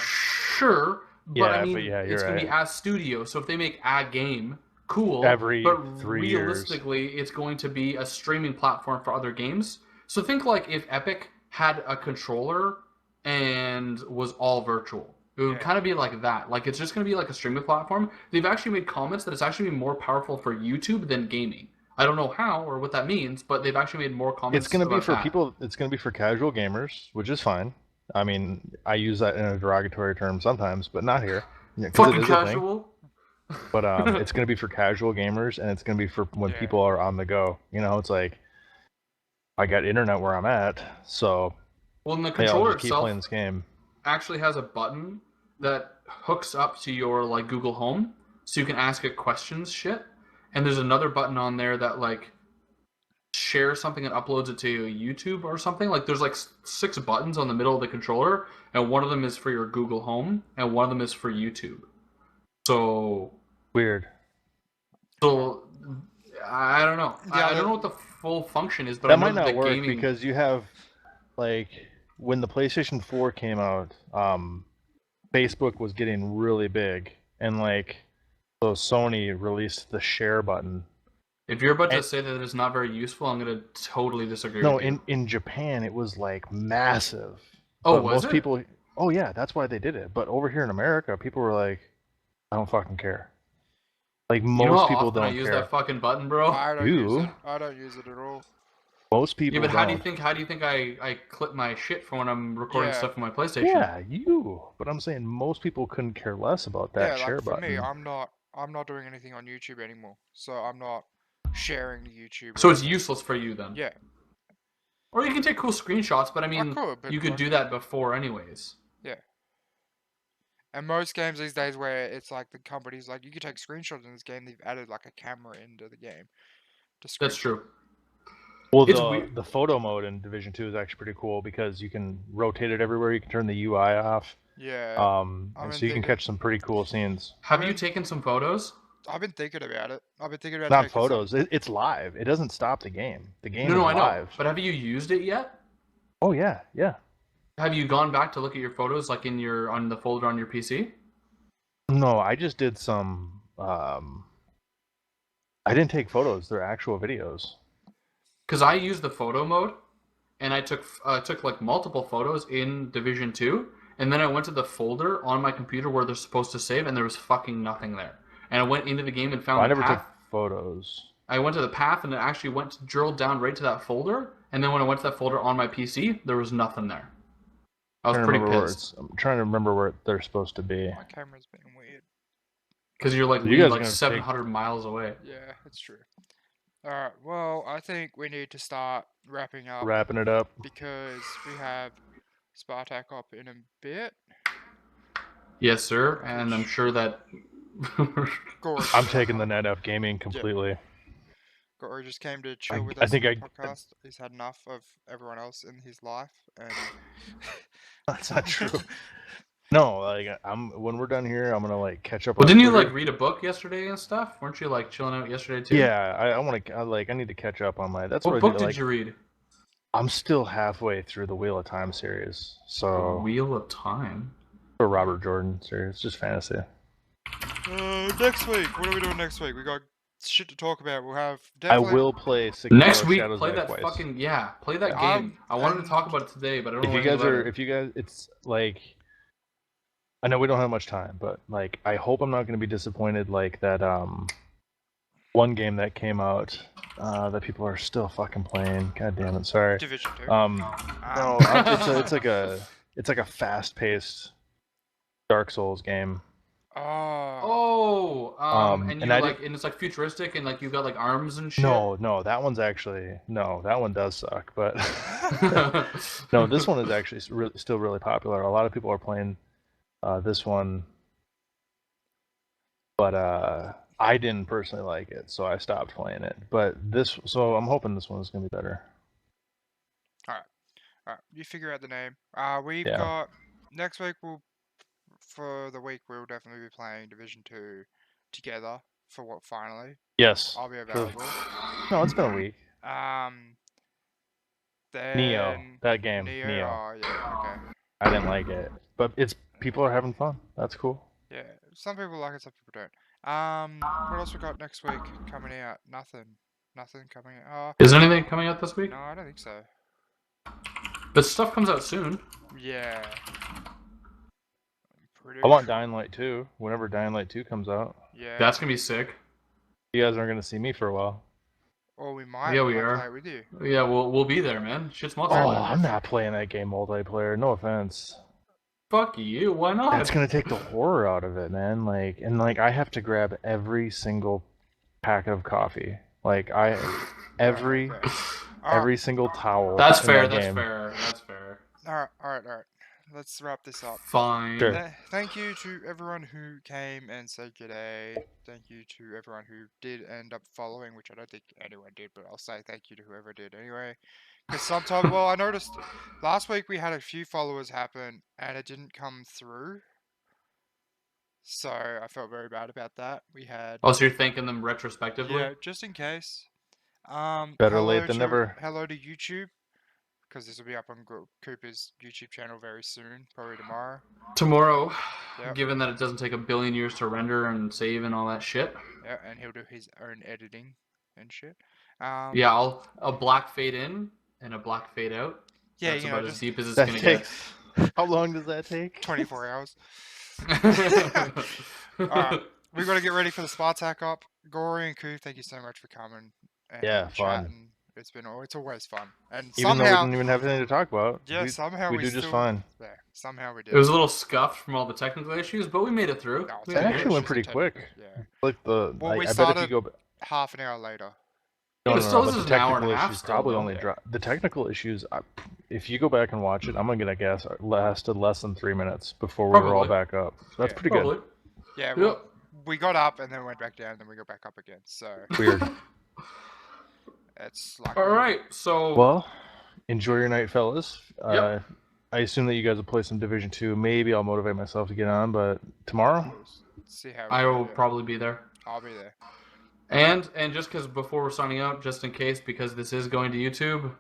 Sure, but Yeah, I mean, but yeah, it's you're gonna be right. a studio. So if they make a game, cool. Every but 3 years. realistically, it's going to be a streaming platform for other games. So think like if Epic had a controller and was all virtual. It would kind of be like that. Like, it's just going to be like a streaming platform. They've actually made comments that it's actually more powerful for YouTube than gaming. I don't know how or what that means, but they've actually made more comments. It's going to be about for that. people. It's going to be for casual gamers, which is fine. I mean, I use that in a derogatory term sometimes, but not here. Yeah, 'cause Fucking it is a thing. casual. But it's going to be for casual gamers, and it's going to be for when people are on the go. You know, it's like I got internet where I'm at, so Well, and the hey, I'll controller just keep itself playing this game. actually has a button that hooks up to your like Google Home, so you can ask it questions, shit. And there's another button on there that like shares something and uploads it to YouTube or something. Like there's like 6 buttons on the middle of the controller, and one of them is for your Google Home, and one of them is for YouTube. So weird. So I don't know. Yeah, I don't know what the full function is, but that I know might not that work gaming... because you have like when the PlayStation 4 came out, Facebook was getting really big, and like so Sony released the share button. If you're about to say that it's not very useful, I'm going to totally disagree with you. No, in Japan it was like massive. Oh, but was most it? people, oh yeah, that's why they did it. But over here in America, people were like, I don't fucking care. Like most people don't I use care. that fucking button, bro. I don't use it. I don't use it at all. Most people Yeah, but don't. how do you think I clip my shit for when I'm recording stuff on my PlayStation? Yeah, you. But I'm saying most people couldn't care less about that share for button. me, I'm not doing anything on YouTube anymore, so I'm not sharing to YouTube. So it's useless for you then? Yeah. Or you can take cool screenshots, but I mean, you could do that before anyways. Yeah. And most games these days where it's like the company's like, you can take screenshots in this game, they've added like a camera into the game. That's true. Well, the photo mode in Division 2 is actually pretty cool because you can rotate it everywhere. You can turn the UI off. Yeah. And so you can catch some pretty cool scenes. Have you taken some photos? I've been thinking about it. It's not photos. It's live. It doesn't stop the game. The game is I know. live. But have you used it yet? Oh yeah, yeah. Have you gone back to look at your photos, like on the folder on your PC? No, I just did some. I didn't take photos. They're actual videos. Because I used the photo mode, and I took like multiple photos in Division 2, and then I went to the folder on my computer where they're supposed to save, and there was fucking nothing there. And I went into the game and found I the never path. took photos. I went to the path, and it actually drilled down right to that folder, and then when I went to that folder on my PC, there was nothing there. I was pretty pissed. I'm trying to remember where they're supposed to be. My camera's being weird. Because you're like, You guys are like gonna 700 miles away. Yeah, it's true. Alright, well, I think we need to start wrapping up. Wrapping it up. Because we have Spartak up in a bit. Yes, sir, and I'm sure that... I'm taking the NetF gaming completely. Gory just came to chill with I us think on the podcast. He's had enough of everyone else in his life, and that's not true. No, like when we're done here, I'm gonna like catch up. Well, on didn't you Twitter. like read a book yesterday and stuff? Weren't you like chilling out yesterday too? Yeah, I want to. I need to catch up on my. That's what what book I do. did you read? I'm still halfway through the Wheel of Time series. So Wheel of Time. The Robert Jordan series, just fantasy. Next week, what are we doing next week? We got shit to talk about. We'll have. I will play next week. Shadows Play Die that Twice. fucking play that game. I wanted to talk about it today, but I don't know. If you guys, it's like. I know we don't have much time, but like I hope I'm not going to be disappointed like that one game that came out that people are still fucking playing. God damn it, sorry. Division 2. No, it's like a fast-paced Dark Souls game. Oh. And and you I like, and it's like futuristic, and like you got like arms and shit. No, that one's actually that one does suck. But no, this one is actually still really popular. A lot of people are playing this one, but I didn't personally like it, so I stopped playing it. But so I'm hoping this one is gonna be better. All right. You figure out the name. We've Yeah. got next week. For the week we'll definitely be playing Division 2 together for what finally. Yes. I'll be available. No, it's been a week. Then Neo, that game. Neo. Neo. Oh yeah. Okay. I didn't like it, but people are having fun. That's cool. Yeah. Some people like it. Some people don't. What else we got next week coming out? Nothing. Nothing coming out. Is anything coming out this week? No, I don't think so. But stuff comes out soon. Yeah. I want Dying Light 2. Whenever Dying Light 2 comes out. Yeah. That's gonna be sick. You guys aren't gonna see me for a while. Or we might. Yeah, we might are. Play it with you. Yeah, we'll be there, man. Shit's Oh, multiplayer. I'm not playing that game multiplayer. No offense. Fuck you. Why not? That's gonna take the horror out of it, man. Like I have to grab every single packet of coffee. Like every single towel. That's in fair. that That's game. fair. That's fair. All right. Let's wrap this up. Fine. Sure. Thank you to everyone who came and said g'day. Thank you to everyone who did end up following, which I don't think anyone did, but I'll say thank you to whoever did anyway. Because sometimes, well, I noticed last week we had a few followers happen and it didn't come through. So I felt very bad about that. We had. Oh, so you're thanking them retrospectively? Yeah, just in case. Better late than never. Hello to YouTube. Because this will be up on Cooper's YouTube channel very soon, probably tomorrow. Tomorrow, Yep. given that it doesn't take a billion years to render and save and all that shit. Yeah, and he'll do his own editing and shit. Yeah, I'll a black fade in and a black fade out. Yeah, That's you know, about as just deep as it's That gonna get. How long does that take? 24 hours. Alright, we've got to get ready for the Spartak up. Gory and Coop, thank you so much for coming and Yeah, fun. chatting. It's always fun. And Even though we somehow, didn't even have anything to talk about. yeah, somehow we do just still, fine. Yeah, somehow we did. It was a little scuffed from all the technical issues, but we made it through. No, We It did actually went Issues pretty and quick. technical, yeah. Like Well, we I bet if started you go. half an hour later. Yeah, No, but still, but this the is an hour and technical a half issues still, probably though. only the technical issues. If you go back and watch it, I'm gonna guess lasted less than 3 minutes before we were all Probably. back up. So that's Yeah, pretty Probably. Yeah, Yep. well, we got up and then went back down, and then we got back up again. So good. Weird. it's like. All right, so Well, enjoy your night, fellas. Yep. I assume that you guys will play some Division 2. Maybe I'll motivate myself to get on, but tomorrow? See how. I we will do. probably be there. I'll be there. And just because before we're signing out, just in case, because this is going to YouTube,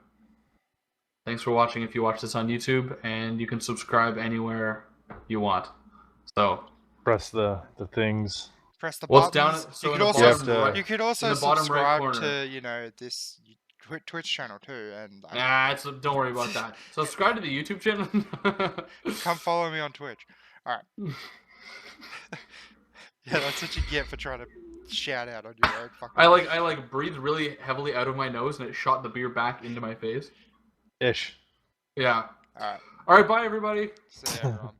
thanks for watching if you watch this on YouTube, and you can subscribe anywhere you want. So Press the things. Press the what's buttons. down? So you in could the also bottom right, you could also in the bottom right subscribe corner. to this Twitch channel too, and Nah, don't worry about that. Subscribe to the YouTube channel. come follow me on Twitch. All right. Yeah, that's what you get for trying to shout out on your own fucking. I like breathed really heavily out of my nose, and it shot the beer back into my face. Ish. Yeah. All right. All right. Bye, everybody. See you, everyone.